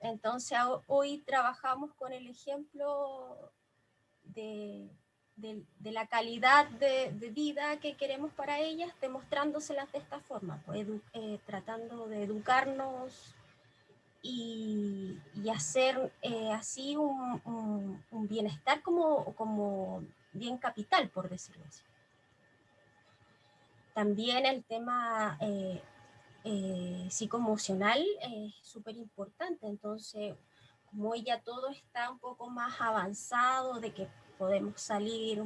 Entonces hoy trabajamos con el ejemplo de la calidad de vida que queremos para ellas, demostrándoselas de esta forma, pues, tratando de educarnos y hacer así un bienestar como bien capital, por decirlo así. También el tema psicoemocional es súper importante, entonces como ya todo está un poco más avanzado, de que podemos salir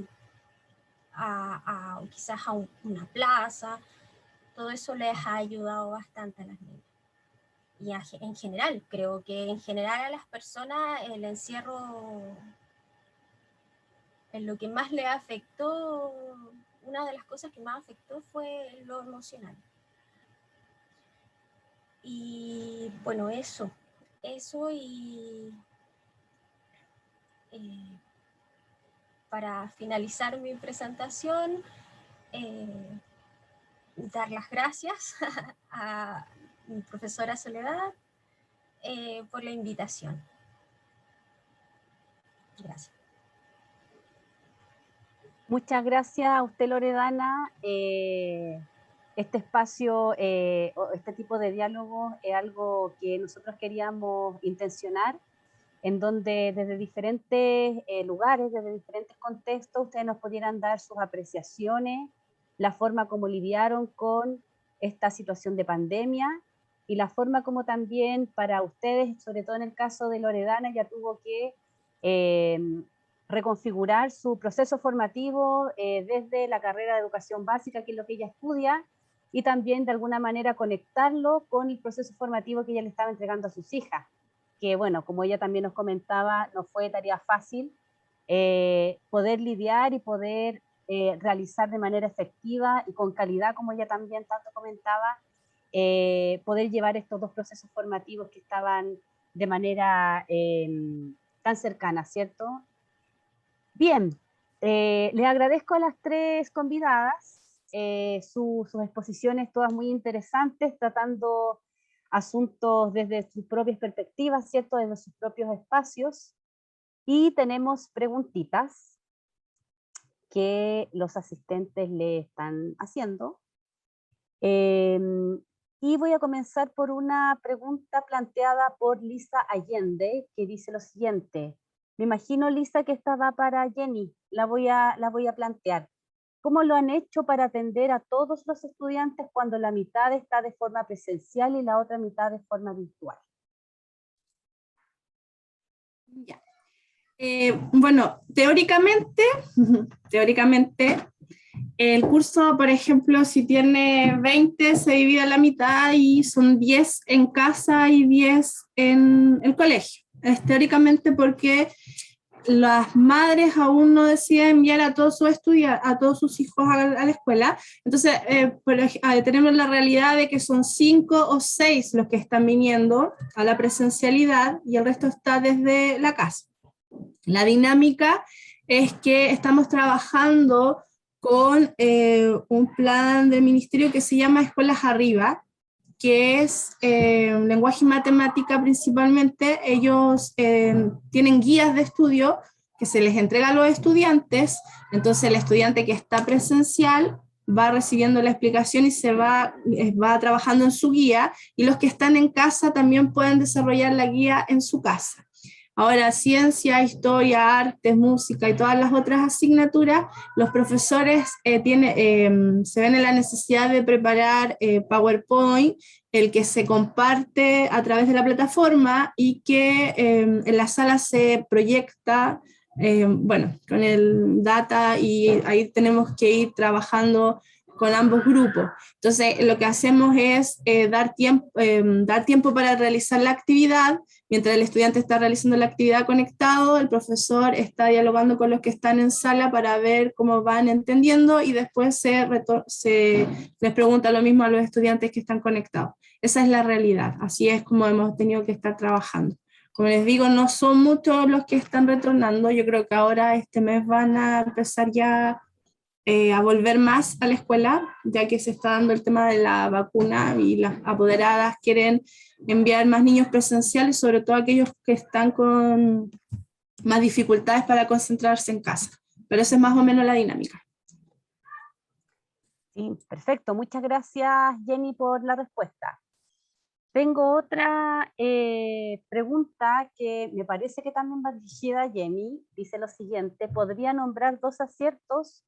quizás a una plaza, todo eso les ha ayudado bastante a las niñas. Y en general, creo que en general a las personas el encierro, en lo que más le afectó, una de las cosas que más afectó fue lo emocional. Y bueno, eso y para finalizar mi presentación, dar las gracias a mi profesora Soledad por la invitación. Gracias. Muchas gracias a usted, Loredana. Este espacio, este tipo de diálogo es algo que nosotros queríamos intencionar, en donde desde diferentes lugares, desde diferentes contextos, ustedes nos pudieran dar sus apreciaciones, la forma como lidiaron con esta situación de pandemia y la forma como también para ustedes, sobre todo en el caso de Loredana, ya tuvo que reconfigurar su proceso formativo desde la carrera de educación básica, que es lo que ella estudia, y también de alguna manera conectarlo con el proceso formativo que ella le estaba entregando a sus hijas, que bueno, como ella también nos comentaba, no fue tarea fácil poder lidiar y poder realizar de manera efectiva y con calidad, como ella también tanto comentaba, poder llevar estos dos procesos formativos que estaban de manera tan cercana, ¿cierto? Bien, les agradezco a las tres convidadas, sus exposiciones todas muy interesantes, tratando asuntos desde sus propias perspectivas, ¿cierto? Desde sus propios espacios. Y tenemos preguntitas que los asistentes le están haciendo. Y voy a comenzar por una pregunta planteada por Lisa Allende, que dice lo siguiente. Me imagino, Lisa, que esta va para Jenny. La voy a plantear. ¿Cómo lo han hecho para atender a todos los estudiantes cuando la mitad está de forma presencial y la otra mitad de forma virtual? Ya. Bueno, teóricamente, el curso, por ejemplo, si tiene 20, se divide a la mitad y son 10 en casa y 10 en el colegio. Es teóricamente porque las madres aún no deciden enviar a todos sus hijos a la escuela. Entonces, tenemos la realidad de que son 5 o 6 los que están viniendo a la presencialidad y el resto está desde la casa. La dinámica es que estamos trabajando con un plan del ministerio que se llama Escuelas Arriba, que es lenguaje y matemática principalmente. Ellos tienen guías de estudio que se les entrega a los estudiantes, entonces el estudiante que está presencial va recibiendo la explicación y se va trabajando en su guía, y los que están en casa también pueden desarrollar la guía en su casa. Ahora, ciencia, historia, artes, música y todas las otras asignaturas, los profesores se ven en la necesidad de preparar PowerPoint, el que se comparte a través de la plataforma y que en la sala se proyecta, con el data, y ahí tenemos que ir trabajando con ambos grupos. Entonces, lo que hacemos es dar tiempo para realizar la actividad. Mientras el estudiante está realizando la actividad conectado, el profesor está dialogando con los que están en sala para ver cómo van entendiendo y después se les pregunta lo mismo a los estudiantes que están conectados. Esa es la realidad, así es como hemos tenido que estar trabajando. Como les digo, no son muchos los que están retornando, yo creo que ahora este mes van a empezar ya a volver más a la escuela, ya que se está dando el tema de la vacuna y las apoderadas quieren enviar más niños presenciales, sobre todo aquellos que están con más dificultades para concentrarse en casa. Pero esa es más o menos la dinámica. Sí, perfecto. Muchas gracias, Jenny, por la respuesta. Tengo otra pregunta que me parece que también va dirigida a Jenny. Dice lo siguiente: ¿podría nombrar 2 aciertos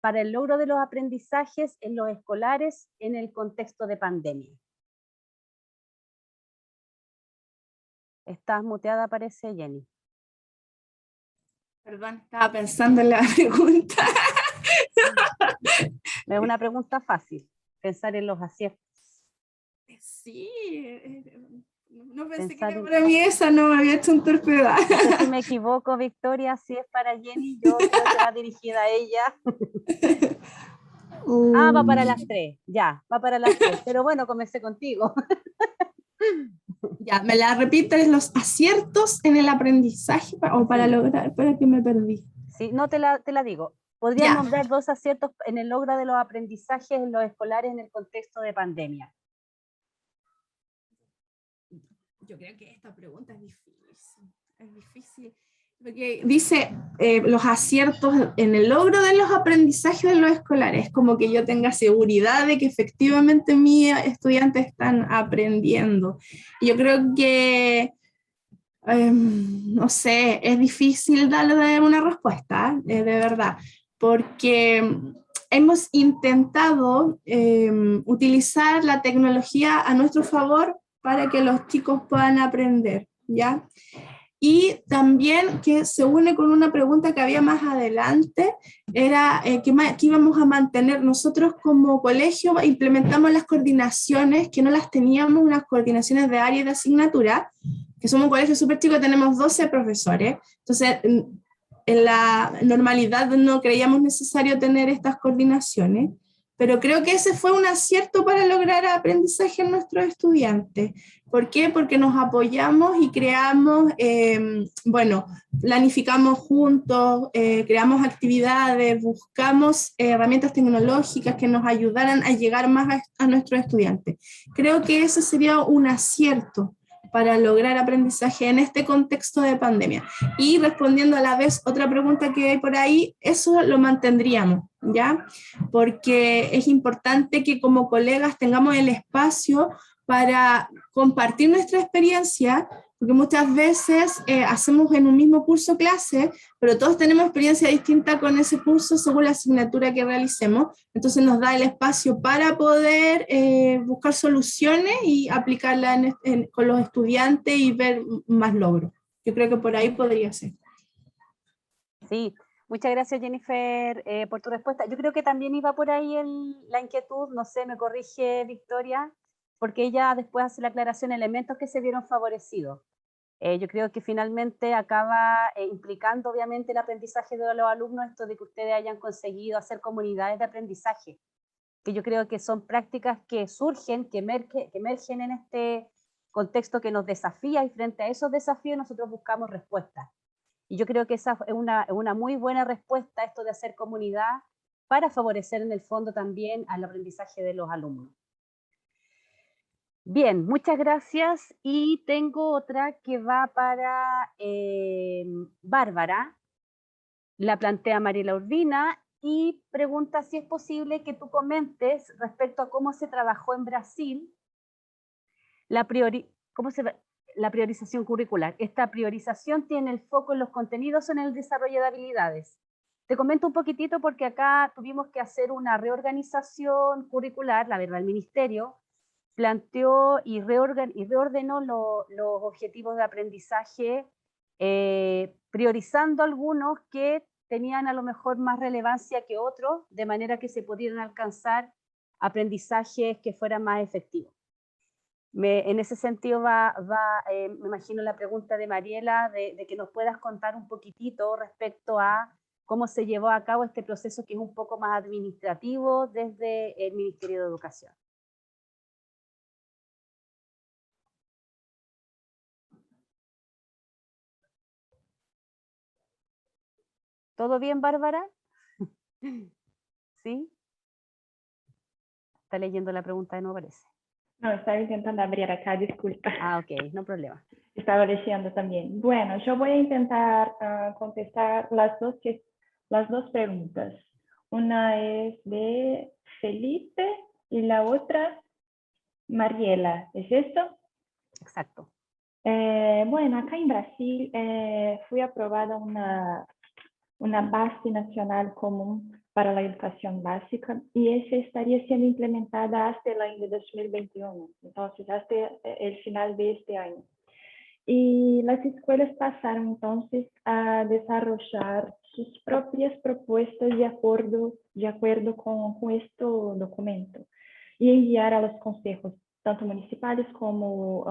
para el logro de los aprendizajes en los escolares en el contexto de pandemia? Estás muteada, parece, Jenny. Perdón, estaba pensando en la pregunta. Es una pregunta fácil, pensar en los aciertos. Sí, no pensé Pensar que en... para mí esa no me había hecho un torpedo. No sé si me equivoco, Victoria, si es para Jenny, yo creo que va dirigida a ella. Va para las 3, ya, va para las 3, pero bueno, comencé contigo. Ya, me la repites, los aciertos en el aprendizaje o para lograr, para que me perdí. Sí, no te la digo. ¿Podrías Ya. nombrar 2 aciertos en el logro de los aprendizajes en los escolares en el contexto de pandemia? Yo creo que esta pregunta es difícil, porque dice los aciertos en el logro de los aprendizajes de los escolares, como que yo tenga seguridad de que efectivamente mis estudiantes están aprendiendo. Y yo creo que, no sé, es difícil darle una respuesta, de verdad, porque hemos intentado utilizar la tecnología a nuestro favor para que los chicos puedan aprender, ¿ya? Y también que se une con una pregunta que había más adelante, era que íbamos a mantener nosotros como colegio, implementamos las coordinaciones, que no las teníamos, unas coordinaciones de área y de asignatura, que somos un colegio súper chico, tenemos 12 profesores, entonces en la normalidad no creíamos necesario tener estas coordinaciones, pero creo que ese fue un acierto para lograr aprendizaje en nuestros estudiantes. ¿Por qué? Porque nos apoyamos y creamos, planificamos juntos, creamos actividades, buscamos herramientas tecnológicas que nos ayudaran a llegar más a nuestros estudiantes. Creo que ese sería un acierto para lograr aprendizaje en este contexto de pandemia. Y respondiendo a la vez otra pregunta que hay por ahí, eso lo mantendríamos, ¿ya? Porque es importante que como colegas tengamos el espacio para compartir nuestra experiencia, porque muchas veces hacemos en un mismo curso clase, pero todos tenemos experiencia distinta con ese curso según la asignatura que realicemos, entonces nos da el espacio para poder buscar soluciones y aplicarlas con los estudiantes y ver más logros. Yo creo que por ahí podría ser. Sí, muchas gracias, Jennifer, por tu respuesta. Yo creo que también iba por ahí la inquietud, no sé, me corrige Victoria, porque ella después hace la aclaración, elementos que se vieron favorecidos. Yo creo que finalmente acaba implicando obviamente el aprendizaje de los alumnos, esto de que ustedes hayan conseguido hacer comunidades de aprendizaje, que yo creo que son prácticas que surgen, que emergen en este contexto que nos desafía, y frente a esos desafíos nosotros buscamos respuestas. Y yo creo que esa es una muy buena respuesta, esto de hacer comunidad, para favorecer en el fondo también al aprendizaje de los alumnos. Bien, muchas gracias. Y tengo otra que va para Bárbara. La plantea Mariela Urbina y pregunta si es posible que tú comentes respecto a cómo se trabajó en Brasil la priorización curricular. Esta priorización tiene el foco en los contenidos o en el desarrollo de habilidades. Te comento un poquitito porque acá tuvimos que hacer una reorganización curricular, la verdad, el ministerio planteó y reordenó los objetivos de aprendizaje, priorizando algunos que tenían a lo mejor más relevancia que otros, de manera que se pudieran alcanzar aprendizajes que fueran más efectivos. En ese sentido me imagino la pregunta de Mariela, de que nos puedas contar un poquitito respecto a cómo se llevó a cabo este proceso que es un poco más administrativo desde el Ministerio de Educación. ¿Todo bien, Bárbara? ¿Sí? Está leyendo la pregunta de nuevo, parece. No, estaba intentando abrir acá, disculpa. Ah, ok, no problema. Estaba leyendo también. Bueno, yo voy a intentar contestar las dos preguntas. Una es de Felipe y la otra Mariela. ¿Es esto? Exacto. Bueno, acá en Brasil fue aprobada una base nacional común para la educación básica y esa estaría siendo implementada hasta el año 2021, entonces hasta el final de este año. Y las escuelas pasaron entonces a desarrollar sus propias propuestas de acuerdo con este documento y enviar a los consejos, tanto municipales como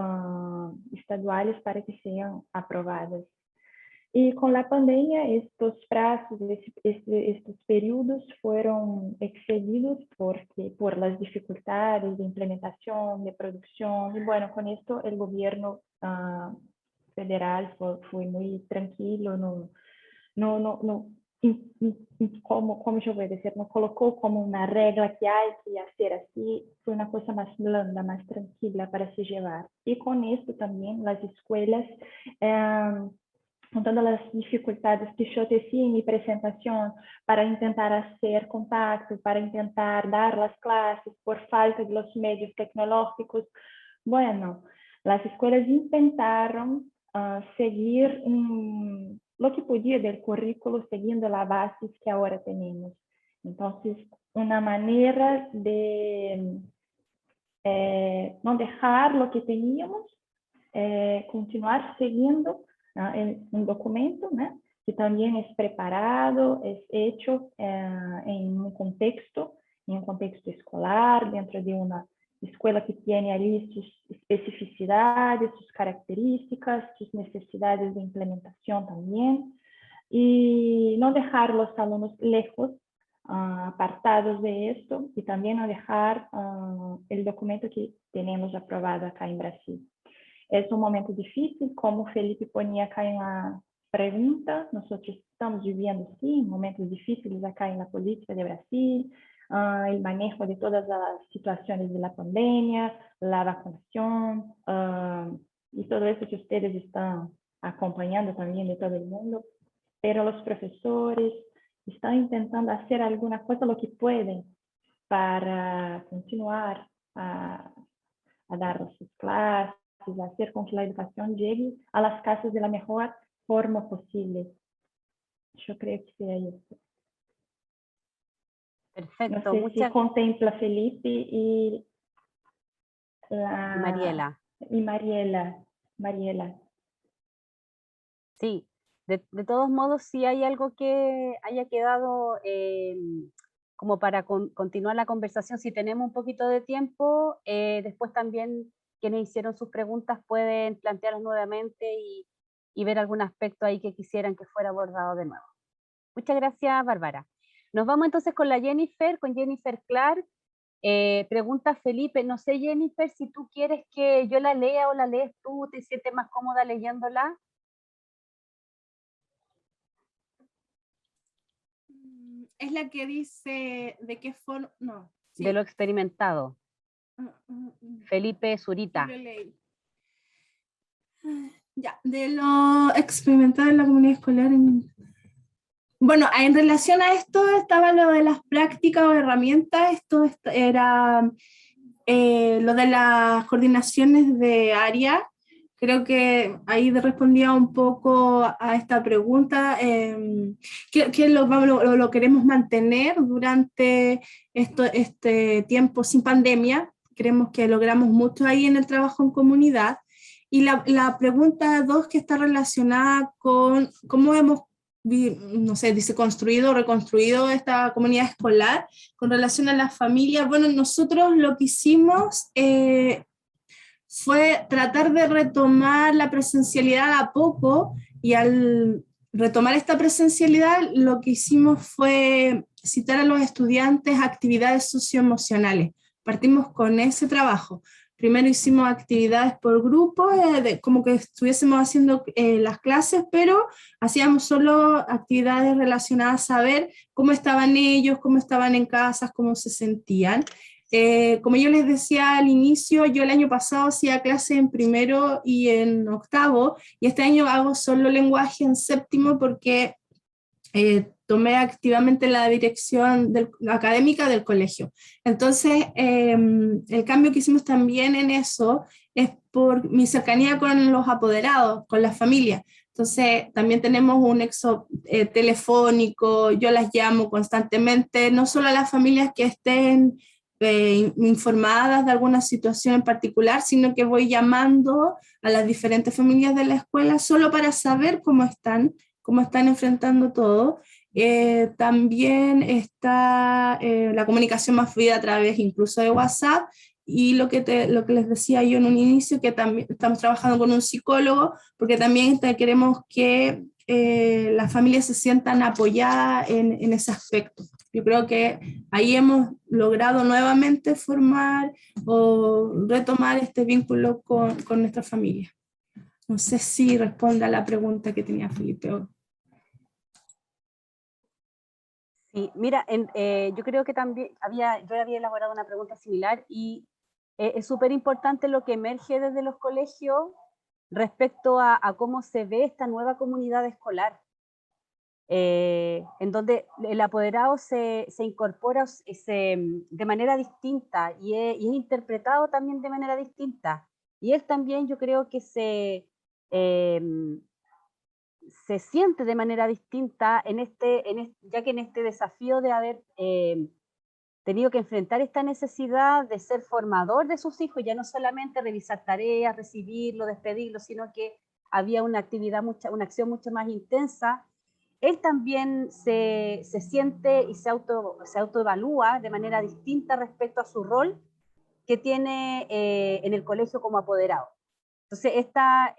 estaduales, para que sean aprobadas. Y con la pandemia, estos plazos, estos periodos fueron excedidos por las dificultades de implementación, de producción. Y bueno, con esto el gobierno federal fue muy tranquilo, como yo voy a decir, no colocó como una regla que hay que hacer así, fue una cosa más blanda, más tranquila para se llevar. Y con esto también las escuelas, con todas las dificultades que yo decía en mi presentación, para intentar hacer contacto, para intentar dar las clases por falta de los medios tecnológicos, bueno, las escuelas intentaron seguir lo que podía del currículo, siguiendo la base que ahora tenemos. Entonces, una manera de no dejar lo que teníamos, continuar siguiendo un documento, ¿no?, que también es preparado, es hecho en un contexto escolar, dentro de una escuela que tiene allí sus especificidades, sus características, sus necesidades de implementación también, y no dejar los alumnos lejos, apartados de esto, y también no dejar el documento que tenemos aprobado acá en Brasil. Es un momento difícil, como Felipe ponía acá en la pregunta, nosotros estamos viviendo, sí, momentos difíciles acá en la política de Brasil, el manejo de todas las situaciones de la pandemia, la vacunación, y todo eso que ustedes están acompañando también de todo el mundo, pero los profesores están intentando hacer alguna cosa, lo que pueden, para continuar a dar sus clases, hacer con que la educación llegue a las casas de la mejor forma posible. Yo creo que sería eso. Perfecto. No sé si contempla Felipe y Mariela. Y Mariela. Sí, de todos modos, si hay algo que haya quedado como para continuar la conversación, si tenemos un poquito de tiempo, después también quienes hicieron sus preguntas pueden plantearlas nuevamente y ver algún aspecto ahí que quisieran que fuera abordado de nuevo. Muchas gracias, Bárbara. Nos vamos entonces con Jennifer Clark. Pregunta Felipe, no sé, Jennifer, si tú quieres que yo la lea o la lees tú, ¿te sientes más cómoda leyéndola? Es la que dice de qué forma, no. Sí. De lo experimentado. Felipe Zurita. Ya, de lo experimentado en la comunidad escolar. Bueno, en relación a esto estaba lo de las prácticas o herramientas, esto era lo de las coordinaciones de área. Creo que ahí respondía un poco a esta pregunta, que lo queremos mantener durante este tiempo sin pandemia. Creemos que logramos mucho ahí en el trabajo en comunidad. Y la pregunta 2, que está relacionada con cómo hemos no sé, dice construido o reconstruido esta comunidad escolar con relación a las familias. Bueno, nosotros lo que hicimos fue tratar de retomar la presencialidad a poco, y al retomar esta presencialidad lo que hicimos fue citar a los estudiantes a actividades socioemocionales. Partimos con ese trabajo. Primero hicimos actividades por grupo, como que estuviésemos haciendo las clases, pero hacíamos solo actividades relacionadas a ver cómo estaban ellos, cómo estaban en casas, cómo se sentían. Como yo les decía al inicio, yo el año pasado hacía clase en primero y en octavo, y este año hago solo lenguaje en séptimo porque tomé activamente la dirección académica del colegio. Entonces, el cambio que hicimos también en eso es por mi cercanía con los apoderados, con las familias. Entonces, también tenemos un nexo telefónico, yo las llamo constantemente, no solo a las familias que estén informadas de alguna situación en particular, sino que voy llamando a las diferentes familias de la escuela solo para saber cómo están enfrentando todo. También está la comunicación más fluida a través incluso de WhatsApp, y lo que les decía yo en un inicio, que también estamos trabajando con un psicólogo, porque también queremos que las familias se sientan apoyadas en ese aspecto. Yo creo que ahí hemos logrado nuevamente formar o retomar este vínculo con nuestra familia. No sé si responde a la pregunta que tenía Felipe. Sí, mira, yo creo que también yo había elaborado una pregunta similar, y es súper importante lo que emerge desde los colegios respecto a cómo se ve esta nueva comunidad escolar, en donde el apoderado se incorpora de manera distinta, y es interpretado también de manera distinta. Y él también, yo creo que se siente de manera distinta ya que en este desafío de haber tenido que enfrentar esta necesidad de ser formador de sus hijos, ya no solamente revisar tareas, recibirlo, despedirlo, sino que había una actividad, una acción mucho más intensa. Él también se siente y se autoevalúa de manera distinta respecto a su rol que tiene en el colegio como apoderado. Entonces, esta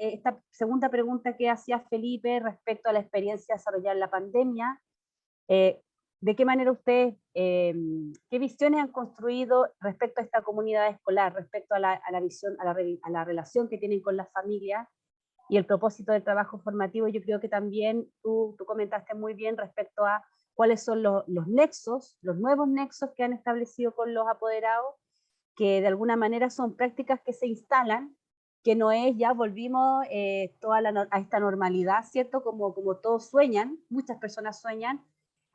segunda pregunta que hacía Felipe respecto a la experiencia desarrollada en la pandemia, ¿de qué manera ustedes, qué visiones han construido respecto a esta comunidad escolar, respecto a la visión, a la relación que tienen con las familias y el propósito del trabajo formativo? Yo creo que también tú comentaste muy bien respecto a cuáles son los nexos, los nuevos nexos que han establecido con los apoderados, que de alguna manera son prácticas que se instalan, que no es ya volvimos a esta normalidad, ¿cierto? Como todos sueñan, muchas personas sueñan,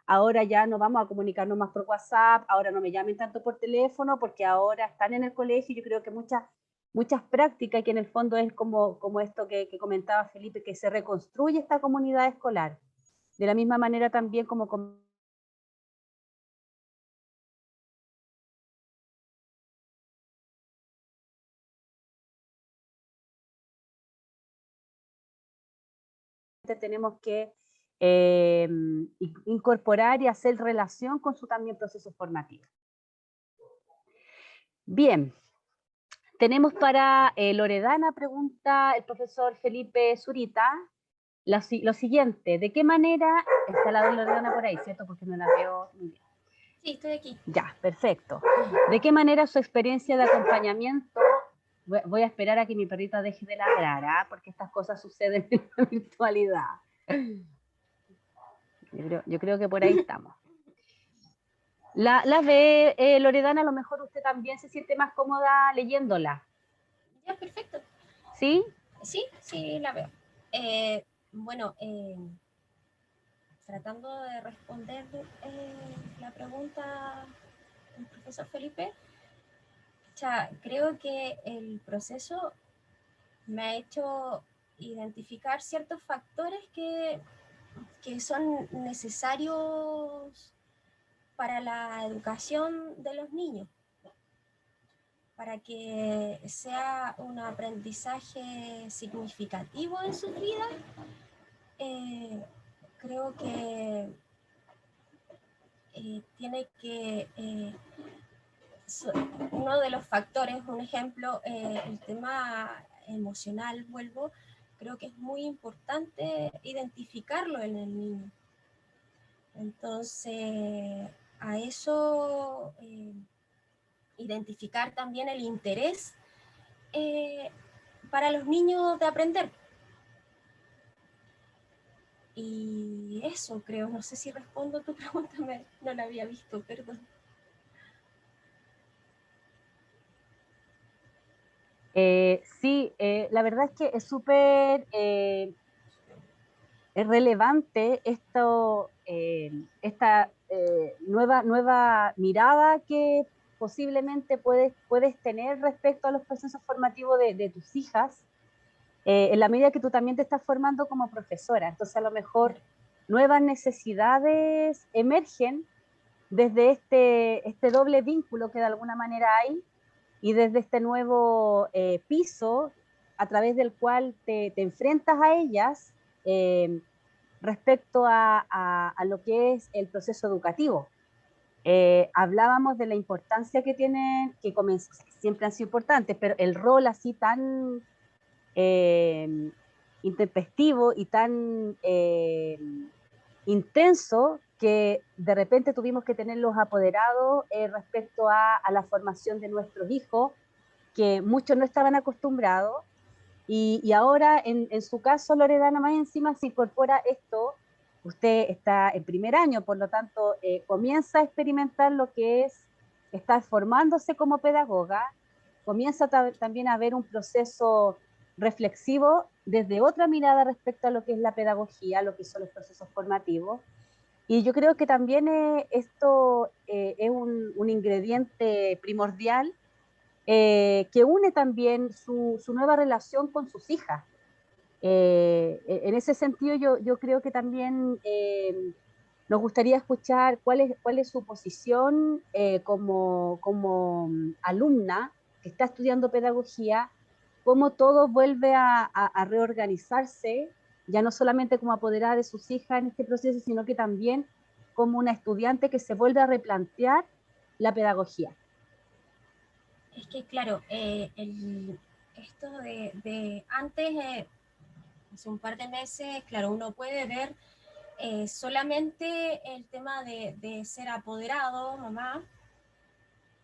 ahora ya no vamos a comunicarnos más por WhatsApp, ahora no me llamen tanto por teléfono, porque ahora están en el colegio. Yo creo que muchas prácticas, que en el fondo es como esto que comentaba Felipe, que se reconstruye esta comunidad escolar. De la misma manera también como tenemos que incorporar y hacer relación con su también proceso formativo. Bien, tenemos para Loredana, pregunta el profesor Felipe Zurita, lo siguiente: ¿de qué manera, está la de Loredana por ahí, cierto? Porque no la veo muy bien. Sí, estoy aquí. Ya, perfecto. ¿De qué manera su experiencia de acompañamiento? Voy a esperar a que mi perrita deje de ladrar, porque estas cosas suceden en la virtualidad. Yo creo que por ahí estamos. La ve, Loredana, a lo mejor usted también se siente más cómoda leyéndola. Ya, perfecto. ¿Sí? Sí, la veo. Bueno, tratando de responder la pregunta del profesor Felipe, creo que el proceso me ha hecho identificar ciertos factores que son necesarios para la educación de los niños, para que sea un aprendizaje significativo en sus vidas. creo que tiene que, uno de los factores, un ejemplo, el tema emocional, vuelvo, creo que es muy importante identificarlo en el niño. Entonces, a eso, identificar también el interés para los niños de aprender. Y eso creo, no sé si respondo a tu pregunta, no la había visto, perdón. Sí, la verdad es que es súper es relevante esta nueva mirada que posiblemente puedes tener respecto a los procesos formativos de tus hijas, en la medida que tú también te estás formando como profesora. Entonces, a lo mejor nuevas necesidades emergen desde este doble vínculo que de alguna manera hay y desde este nuevo piso a través del cual te enfrentas a ellas respecto a lo que es el proceso educativo. Hablábamos de la importancia que tienen, siempre han sido importantes, pero el rol así tan intempestivo y tan intenso que de repente tuvimos que tener los apoderados respecto a la formación de nuestros hijos, que muchos no estaban acostumbrados, y ahora en su caso, Loredana, más encima se incorpora esto, usted está en primer año, por lo tanto comienza a experimentar lo que es estar formándose como pedagoga, comienza también a ver un proceso reflexivo desde otra mirada respecto a lo que es la pedagogía, lo que son los procesos formativos. Y yo creo que también esto es un ingrediente primordial que une también su nueva relación con sus hijas. En ese sentido, yo creo que también nos gustaría escuchar cuál es su posición como alumna que está estudiando pedagogía, cómo todo vuelve a reorganizarse, ya no solamente como apoderada de sus hijas en este proceso, sino que también como una estudiante que se vuelve a replantear la pedagogía. Es que claro, esto de antes, hace un par de meses, claro, uno puede ver solamente el tema de ser apoderado, mamá.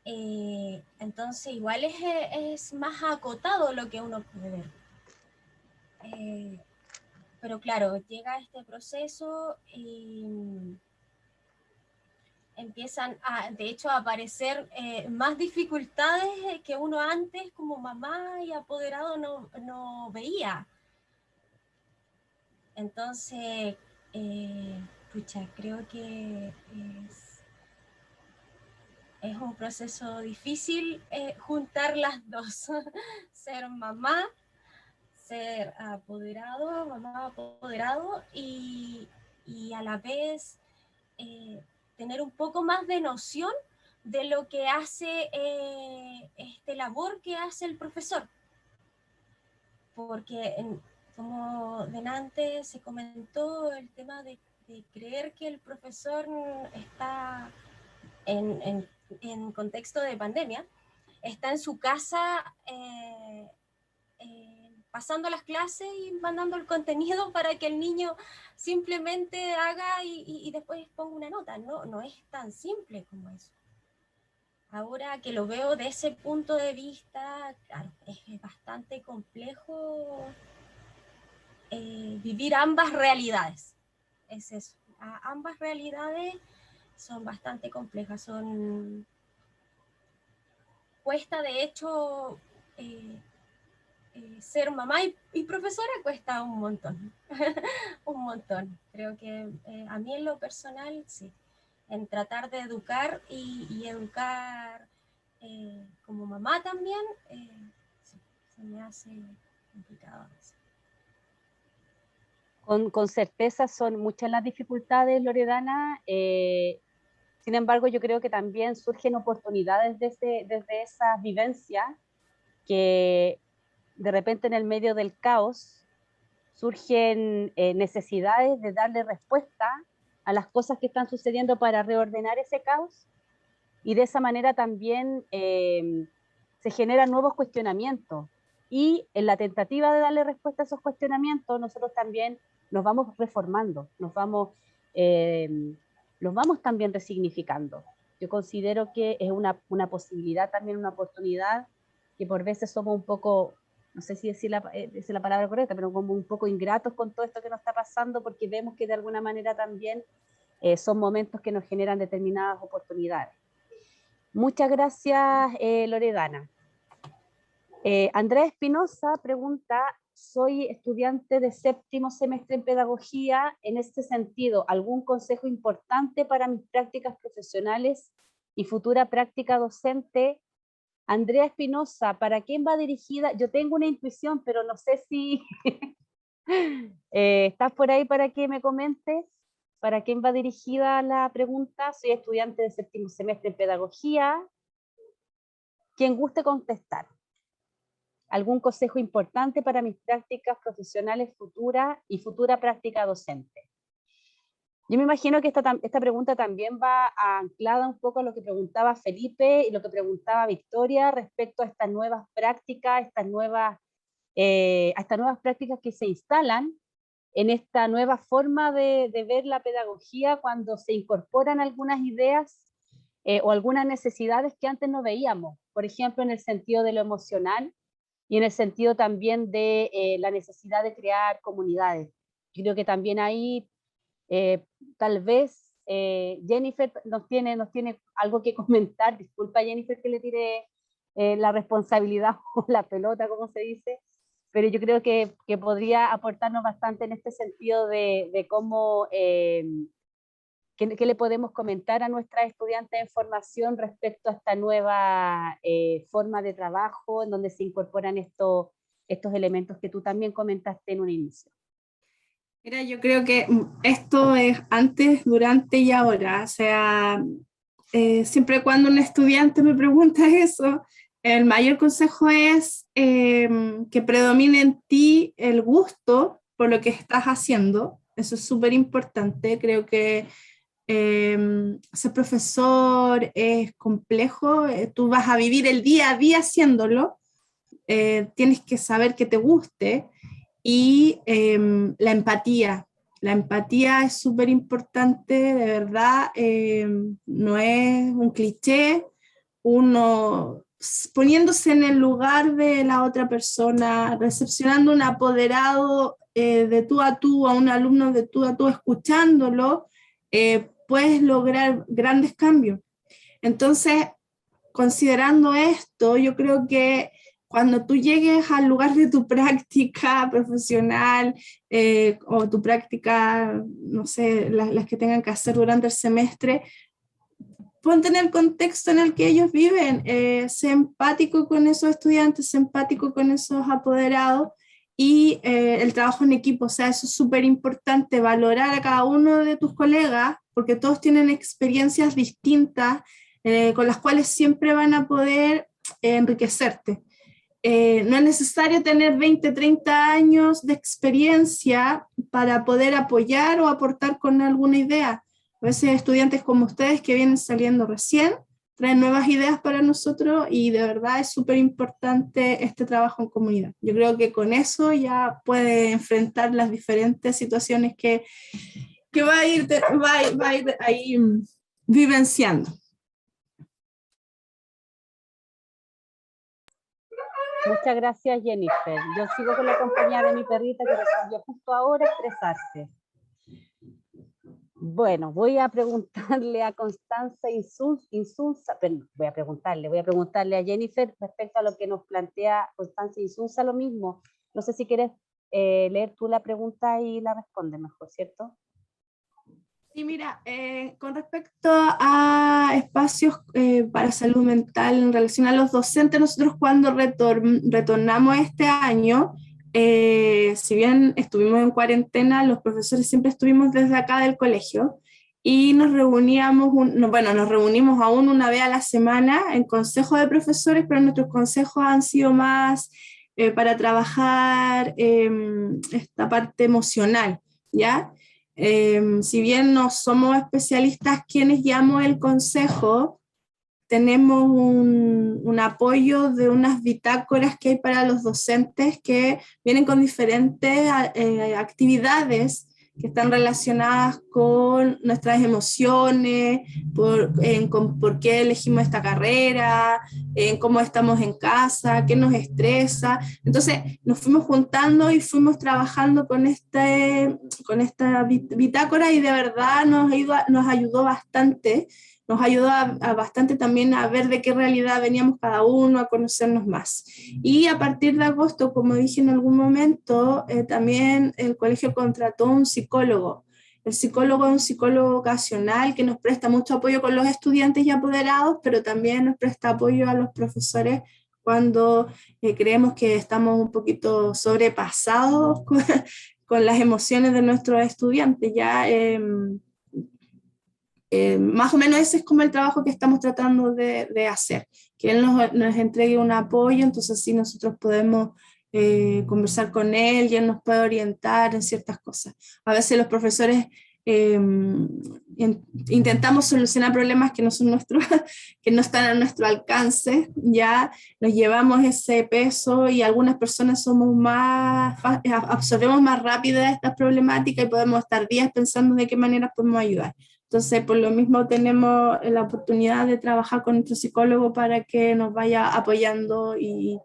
Entonces igual es más acotado lo que uno puede ver. Pero claro, llega este proceso y empiezan de hecho a aparecer más dificultades que uno antes como mamá y apoderado no veía. Entonces, pucha, creo que es un proceso difícil juntar las dos, ser mamá, ser apoderado, mamá apoderado y a la vez tener un poco más de noción de lo que hace este labor que hace el profesor. Porque como delante se comentó el tema de creer que el profesor está en contexto de pandemia, está en su casa pasando las clases y mandando el contenido para que el niño simplemente haga y después ponga una nota. No es tan simple como eso. Ahora que lo veo de ese punto de vista, claro, es bastante complejo vivir ambas realidades. Es eso. Ambas realidades son bastante complejas. Cuesta, de hecho, ser mamá y profesora cuesta un montón. Un montón. Creo que a mí en lo personal, sí. En tratar de educar y educar como mamá también, sí, se me hace complicado. Con certeza son muchas las dificultades, Loredana. Sin embargo, yo creo que también surgen oportunidades desde esas vivencias que de repente en el medio del caos surgen necesidades de darle respuesta a las cosas que están sucediendo para reordenar ese caos, y de esa manera también se generan nuevos cuestionamientos, y en la tentativa de darle respuesta a esos cuestionamientos nosotros también nos vamos reformando, los vamos también resignificando. Yo considero que es una posibilidad, también una oportunidad, que por veces somos un poco, no sé si decir la palabra correcta, pero como un poco ingratos con todo esto que nos está pasando, porque vemos que de alguna manera también son momentos que nos generan determinadas oportunidades. Muchas gracias, Loredana. Andrea Espinosa pregunta: soy estudiante de 7º semestre en pedagogía. En este sentido, ¿algún consejo importante para mis prácticas profesionales y futura práctica docente? Andrea Espinosa, ¿para quién va dirigida? Yo tengo una intuición, pero no sé si estás por ahí para que me comentes. ¿Para quién va dirigida la pregunta? Soy estudiante de 7º semestre en pedagogía. Quien guste contestar. ¿Algún consejo importante para mis prácticas profesionales futuras y futura práctica docente? Yo me imagino que esta pregunta también va anclada un poco a lo que preguntaba Felipe y lo que preguntaba Victoria respecto a estas nuevas prácticas, a estas nuevas prácticas que se instalan en esta nueva forma de ver la pedagogía, cuando se incorporan algunas ideas o algunas necesidades que antes no veíamos, por ejemplo, en el sentido de lo emocional y en el sentido también de la necesidad de crear comunidades. Yo creo que también ahí tal vez Jennifer nos tiene algo que comentar. Disculpa, Jennifer, que le tire la responsabilidad o la pelota, como se dice, pero yo creo que podría aportarnos bastante en este sentido de cómo, qué le podemos comentar a nuestras estudiantes en formación respecto a esta nueva forma de trabajo, en donde se incorporan estos elementos que tú también comentaste en un inicio. Mira, yo creo que esto es antes, durante y ahora. O sea, siempre cuando un estudiante me pregunta eso, el mayor consejo es que predomine en ti el gusto por lo que estás haciendo. Eso es súper importante. Creo que ser profesor es complejo. Tú vas a vivir el día a día haciéndolo. Tienes que saber que te guste. Y la empatía es súper importante, de verdad. No es un cliché, uno poniéndose en el lugar de la otra persona, recepcionando un apoderado de tú a tú, a un alumno de tú a tú, escuchándolo, puedes lograr grandes cambios. Entonces, considerando esto, yo creo que cuando tú llegues al lugar de tu práctica profesional o tu práctica, no sé, las que tengan que hacer durante el semestre, ponte en el contexto en el que ellos viven, sé empático con esos estudiantes, sé empático con esos apoderados, y el trabajo en equipo. O sea, eso es súper importante, valorar a cada uno de tus colegas, porque todos tienen experiencias distintas con las cuales siempre van a poder enriquecerte. No es necesario tener 20, 30 años de experiencia para poder apoyar o aportar con alguna idea. A veces estudiantes como ustedes que vienen saliendo recién traen nuevas ideas para nosotros, y de verdad es súper importante este trabajo en comunidad. Yo creo que con eso ya puede enfrentar las diferentes situaciones que va a ir ahí vivenciando. Muchas gracias, Jennifer. Yo sigo con la compañía de mi perrita, que resolvió justo ahora expresarse. Bueno, voy a preguntarle a Constanza Insunza, perdón, voy a preguntarle a Jennifer respecto a lo que nos plantea Constanza Insunza, lo mismo. No sé si quieres leer tú la pregunta y la respondes mejor, ¿cierto? Sí, mira, con respecto a espacios para salud mental en relación a los docentes, nosotros cuando retornamos este año, si bien estuvimos en cuarentena, los profesores siempre estuvimos desde acá del colegio, y nos reunimos aún una vez a la semana en consejo de profesores, pero nuestros consejos han sido más para trabajar esta parte emocional, ¿ya? Si bien no somos especialistas quienes guiamos el consejo, tenemos un apoyo de unas bitácoras que hay para los docentes que vienen con diferentes actividades que están relacionadas con nuestras emociones, con por qué elegimos esta carrera, en cómo estamos en casa, qué nos estresa. Entonces nos fuimos juntando y fuimos trabajando con esta bitácora y de verdad nos ayudó bastante. Nos ayudó bastante también a ver de qué realidad veníamos cada uno, a conocernos más. Y a partir de agosto, como dije en algún momento, también el colegio contrató un psicólogo. El psicólogo es un psicólogo ocasional que nos presta mucho apoyo con los estudiantes y apoderados, pero también nos presta apoyo a los profesores cuando creemos que estamos un poquito sobrepasados con las emociones de nuestros estudiantes. Ya más o menos ese es como el trabajo que estamos tratando de hacer, que él nos entregue un apoyo, entonces sí nosotros podemos conversar con él y él nos puede orientar en ciertas cosas. A veces los profesores intentamos solucionar problemas que no son nuestros, que no están a nuestro alcance, ya nos llevamos ese peso y algunas personas absorbemos más rápido estas problemáticas y podemos estar días pensando de qué manera podemos ayudar. Entonces, por lo mismo tenemos la oportunidad de trabajar con nuestro psicólogo para que nos vaya apoyando y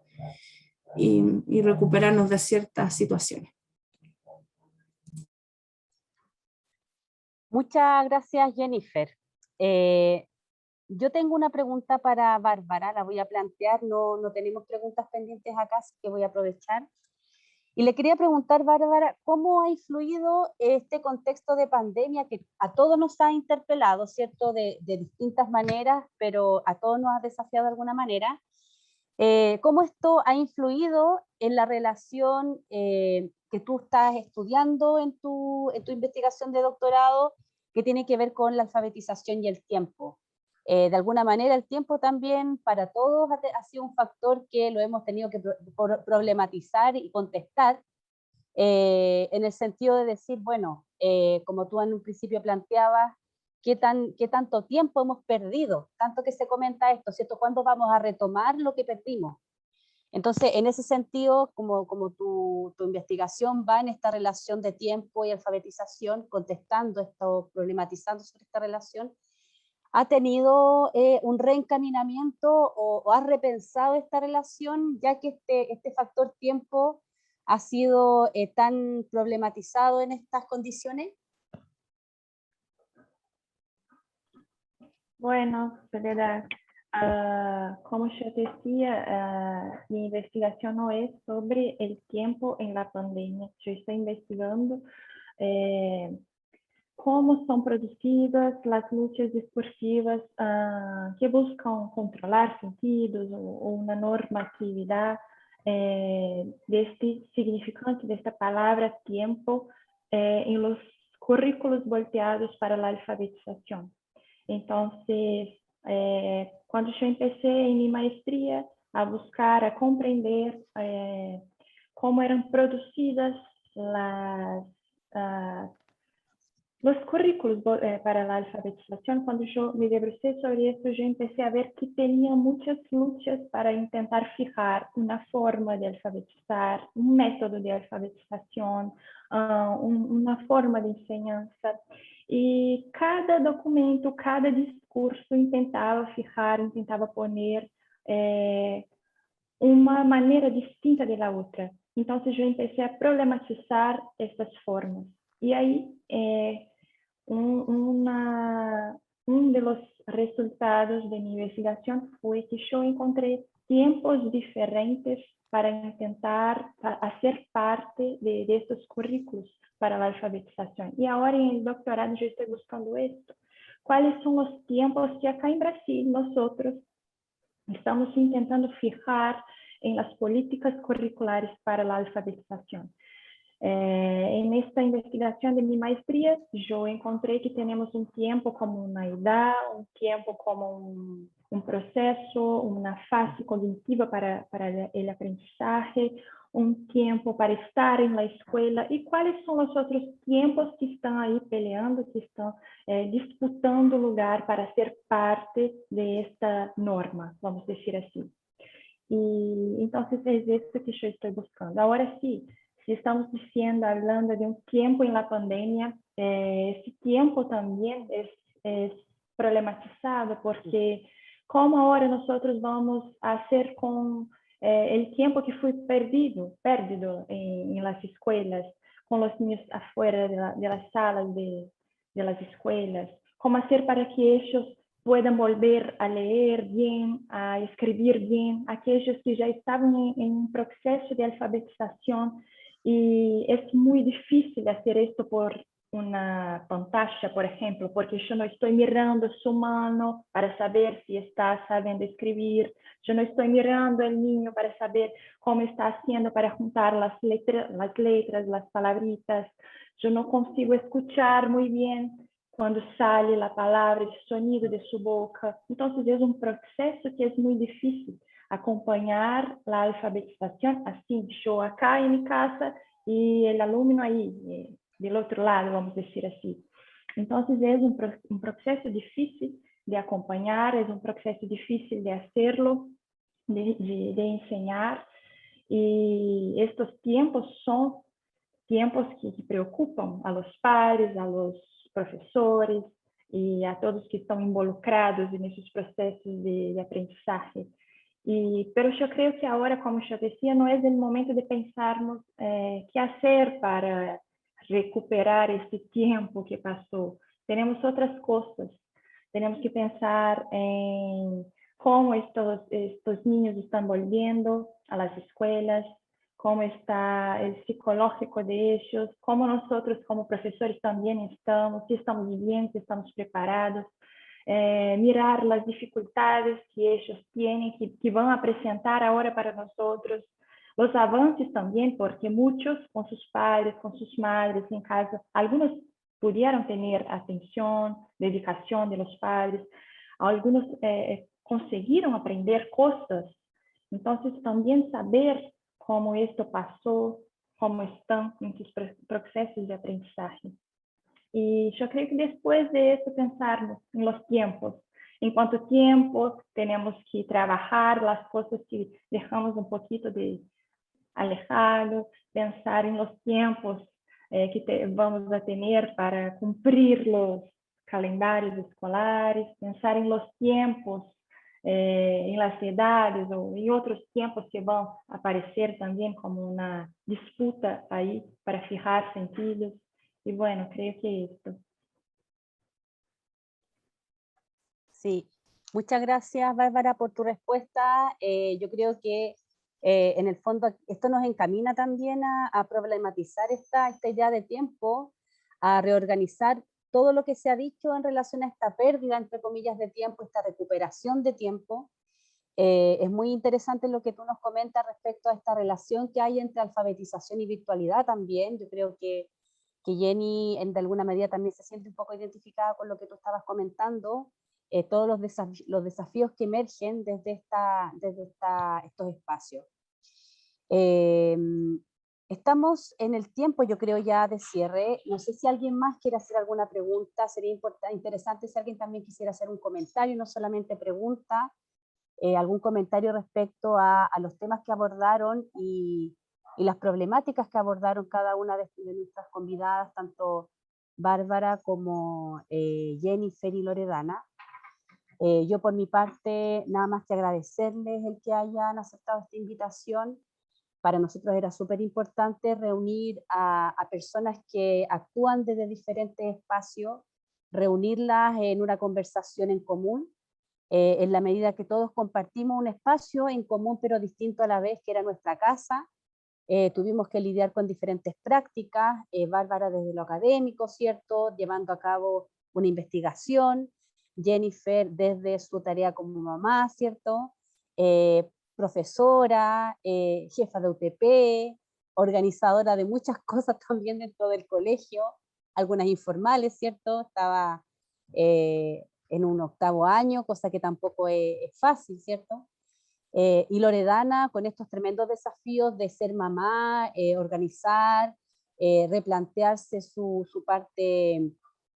recuperarnos de ciertas situaciones. Muchas gracias, Jennifer. Yo tengo una pregunta para Bárbara, la voy a plantear, no tenemos preguntas pendientes acá, así que voy a aprovechar. Y le quería preguntar, Bárbara, ¿cómo ha influido este contexto de pandemia que a todos nos ha interpelado, ¿cierto? De distintas maneras, pero a todos nos ha desafiado de alguna manera. ¿Cómo esto ha influido en la relación que tú estás estudiando en tu investigación de doctorado, que tiene que ver con la alfabetización y el tiempo? De alguna manera el tiempo también para todos ha sido un factor que lo hemos tenido que problematizar y contestar, en el sentido de decir, bueno, como tú en un principio planteabas, ¿qué tanto tiempo hemos perdido? Tanto que se comenta esto, ¿cierto? ¿Cuándo vamos a retomar lo que perdimos? Entonces, en ese sentido, como tu investigación va en esta relación de tiempo y alfabetización, contestando esto, problematizando sobre esta relación, ¿ha tenido un reencaminamiento o has repensado esta relación, ya que este factor tiempo ha sido tan problematizado en estas condiciones? Bueno, Soledad, como yo decía, mi investigación no es sobre el tiempo en la pandemia. Yo estoy investigando cómo son producidas las luchas discursivas que buscan controlar sentidos o una normatividad de este significante de esta palabra tiempo en los currículos volteados para la alfabetización. Entonces, cuando yo empecé en mi maestría a buscar, a comprender cómo eran producidas los currículos para la alfabetización, cuando yo me debrucé sobre esto, yo empecé a ver que tenía muchas luchas para intentar fijar una forma de alfabetizar, un método de alfabetización, una forma de enseñanza. Y cada documento, cada discurso intentaba fijar, intentaba poner uma maneira distinta de la otra. Entonces yo empecé a problematizar estas formas. Y ahí un de los resultados de mi investigación fue que yo encontré tiempos diferentes para intentar hacer parte de estos currículos para la alfabetización. Y ahora en el doctorado yo estoy buscando esto. ¿Cuáles son los tiempos que acá en Brasil nosotros estamos intentando fijar en las políticas curriculares para la alfabetización? En esta investigación de mi maestría, yo encontré que tenemos un tiempo como una edad, un tiempo como un proceso, una fase cognitiva para el aprendizaje, un tiempo para estar en la escuela y cuáles son los otros tiempos que están ahí peleando, que están disputando lugar para ser parte de esta norma, vamos a decir así. Y entonces es esto que yo estoy buscando. Ahora sí, si estamos diciendo, hablando de un tiempo en la pandemia, ese tiempo también es problematizado porque ¿cómo ahora nosotros vamos a hacer con el tiempo que fue perdido en las escuelas, con los niños afuera de las salas de las escuelas? ¿Cómo hacer para que ellos puedan volver a leer bien, a escribir bien, aquellos que ya estaban en un proceso de alfabetización? Y es muy difícil hacer esto por una pantalla, por ejemplo, porque yo no estoy mirando su mano para saber si está sabiendo escribir, yo no estoy mirando al niño para saber cómo está haciendo para juntar las letras, las palabritas, yo no consigo escuchar muy bien cuando sale la palabra, el sonido de su boca. Entonces es un proceso que es muy difícil acompañar la alfabetización así, yo acá en mi casa y el alumno ahí, del otro lado, vamos a decir así. Entonces es un proceso difícil de acompañar, es un proceso difícil de hacerlo, de enseñar, y estos tiempos son tiempos que preocupan a los padres, a los profesores y a todos que están involucrados en esos procesos de aprendizaje. Pero yo creo que ahora, como yo decía, no es el momento de pensarnos qué hacer para recuperar ese tiempo que pasó. Tenemos otras cosas. Tenemos que pensar en cómo estos niños están volviendo a las escuelas, cómo está el psicológico de ellos, cómo nosotros como profesores también estamos, si estamos bien, si estamos preparados, mirar las dificultades que ellos tienen, que van a presentar ahora para nosotros, los avances también, porque muchos con sus padres, con sus madres en casa, algunos pudieron tener atención, dedicación de los padres, algunos consiguieron aprender cosas. Entonces también saber cómo esto pasó, cómo están en sus procesos de aprendizaje. Y yo creo que después de esto pensarnos en los tiempos, en cuánto tiempo tenemos que trabajar las cosas que dejamos un poquito de alejado, pensar en los tiempos que vamos a tener para cumplir los calendarios escolares, pensar en los tiempos en las edades o en otros tiempos que van a aparecer también como una disputa ahí para fijar sentidos. Y bueno, creo que esto. Sí, muchas gracias, Bárbara, por tu respuesta. Yo creo que en el fondo esto nos encamina también a problematizar esta idea de tiempo, a reorganizar todo lo que se ha dicho en relación a esta pérdida, entre comillas, de tiempo, esta recuperación de tiempo. Es muy interesante lo que tú nos comentas respecto a esta relación que hay entre alfabetización y virtualidad también. Yo creo que Jenny de alguna medida también se siente un poco identificada con lo que tú estabas comentando, todos los desafíos que emergen desde estos espacios. Estamos en el tiempo, yo creo, ya de cierre. No sé si alguien más quiere hacer alguna pregunta. Sería interesante si alguien también quisiera hacer un comentario, no solamente pregunta, algún comentario respecto a los temas que abordaron y las problemáticas que abordaron cada una de nuestras convidadas, tanto Bárbara como Jennifer y Loredana. Yo por mi parte, nada más que agradecerles el que hayan aceptado esta invitación. Para nosotros era súper importante reunir a personas que actúan desde diferentes espacios, reunirlas en una conversación en común, en la medida que todos compartimos un espacio en común pero distinto a la vez, que era nuestra casa. Tuvimos que lidiar con diferentes prácticas, Bárbara desde lo académico, ¿cierto?, llevando a cabo una investigación, Jennifer desde su tarea como mamá, ¿cierto?, profesora, jefa de UTP, organizadora de muchas cosas también dentro del colegio, algunas informales, ¿cierto? Estaba en un 8º año, cosa que tampoco es fácil, ¿cierto? Y Loredana con estos tremendos desafíos de ser mamá, organizar, replantearse su parte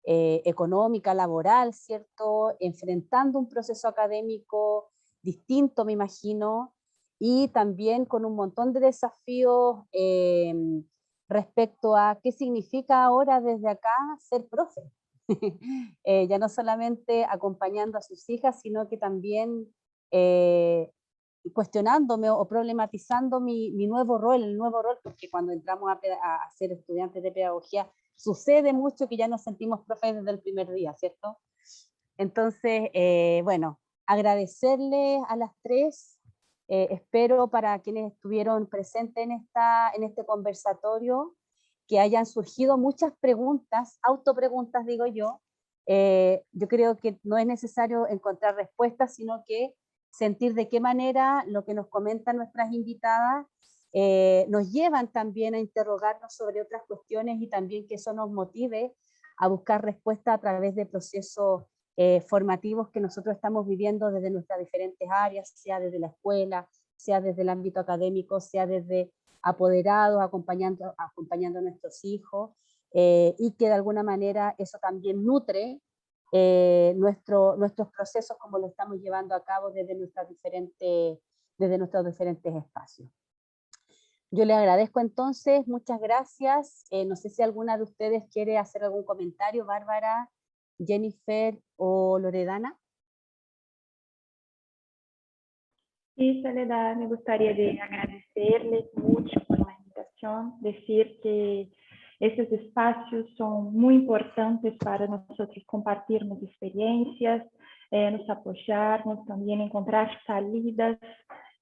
económica, laboral, ¿cierto? Enfrentando un proceso académico distinto, me imagino, y también con un montón de desafíos respecto a qué significa ahora desde acá ser profe. Ya no solamente acompañando a sus hijas, sino que también cuestionándome o problematizando mi nuevo rol, el nuevo rol, porque cuando entramos a ser estudiantes de pedagogía, sucede mucho que ya nos sentimos profes desde el primer día, ¿cierto? Entonces, bueno, agradecerles a las tres, espero para quienes estuvieron presentes en este conversatorio, que hayan surgido muchas preguntas, autopreguntas digo yo. Yo creo que no es necesario encontrar respuestas, sino que sentir de qué manera lo que nos comentan nuestras invitadas nos llevan también a interrogarnos sobre otras cuestiones y también que eso nos motive a buscar respuestas a través de procesos formativos que nosotros estamos viviendo desde nuestras diferentes áreas, sea desde la escuela, sea desde el ámbito académico, sea desde apoderados, acompañando a nuestros hijos, y que de alguna manera eso también nutre nuestros procesos como lo estamos llevando a cabo desde nuestros diferentes espacios. Yo le agradezco entonces, muchas gracias. No sé si alguna de ustedes quiere hacer algún comentario, Bárbara, Jennifer o Loredana. Sí, Soledad, me gustaría de agradecerles mucho por la invitación, decir que estos espacios son muy importantes para nosotros compartirnos experiencias, nos apoyarnos, también encontrar salidas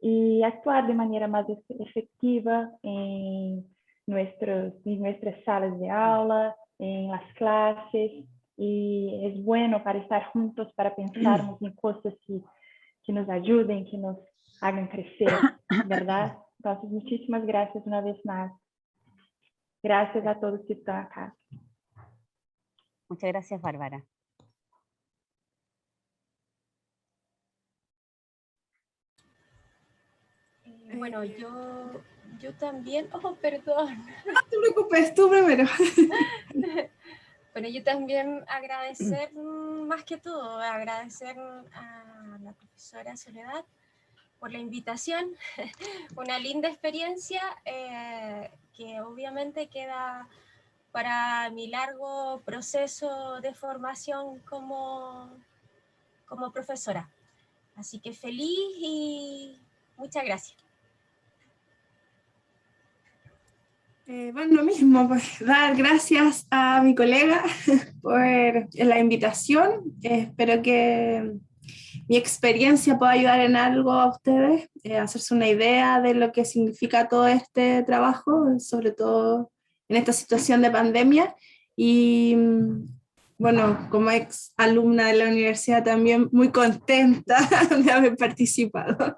y actuar de manera más efectiva en nuestras salas de aula, en las clases, y es bueno para estar juntos, para pensarnos en cosas que nos ayuden, que nos hagan crecer, ¿verdad? Entonces, muchísimas gracias una vez más. Gracias a todos que están acá. Muchas gracias, Bárbara. Bueno, yo también, oh, perdón. No te preocupes, tú primero. Bueno, yo también agradecer, más que todo, agradecer a la profesora Soledad por la invitación, una linda experiencia que obviamente queda para mi largo proceso de formación como profesora. Así que feliz y muchas gracias. Bueno, lo mismo, pues dar gracias a mi colega por la invitación. Espero que mi experiencia pueda ayudar en algo a ustedes, hacerse una idea de lo que significa todo este trabajo, sobre todo en esta situación de pandemia. Y bueno, como ex alumna de la universidad también muy contenta de haber participado.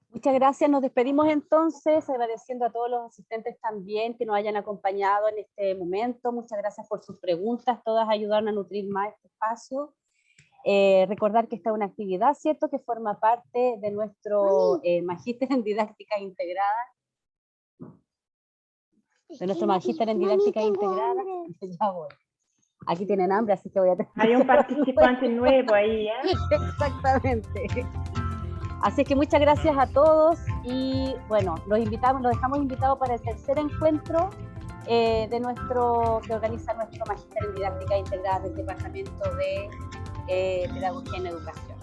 Muchas gracias, nos despedimos entonces, agradeciendo a todos los asistentes también que nos hayan acompañado en este momento. Muchas gracias por sus preguntas, todas ayudaron a nutrir más este espacio. Recordar que esta es una actividad, ¿cierto?, que forma parte de nuestro magíster en didáctica integrada. De nuestro magíster en didáctica integrada. Ya voy. Aquí tienen hambre, así que voy a tener. Hay un participante nuevo ahí, ¿eh? Exactamente. Así que muchas gracias a todos y bueno, los dejamos invitados para el tercer encuentro que organiza nuestro magíster en didáctica integrada del Departamento de Pedagogía en Educación.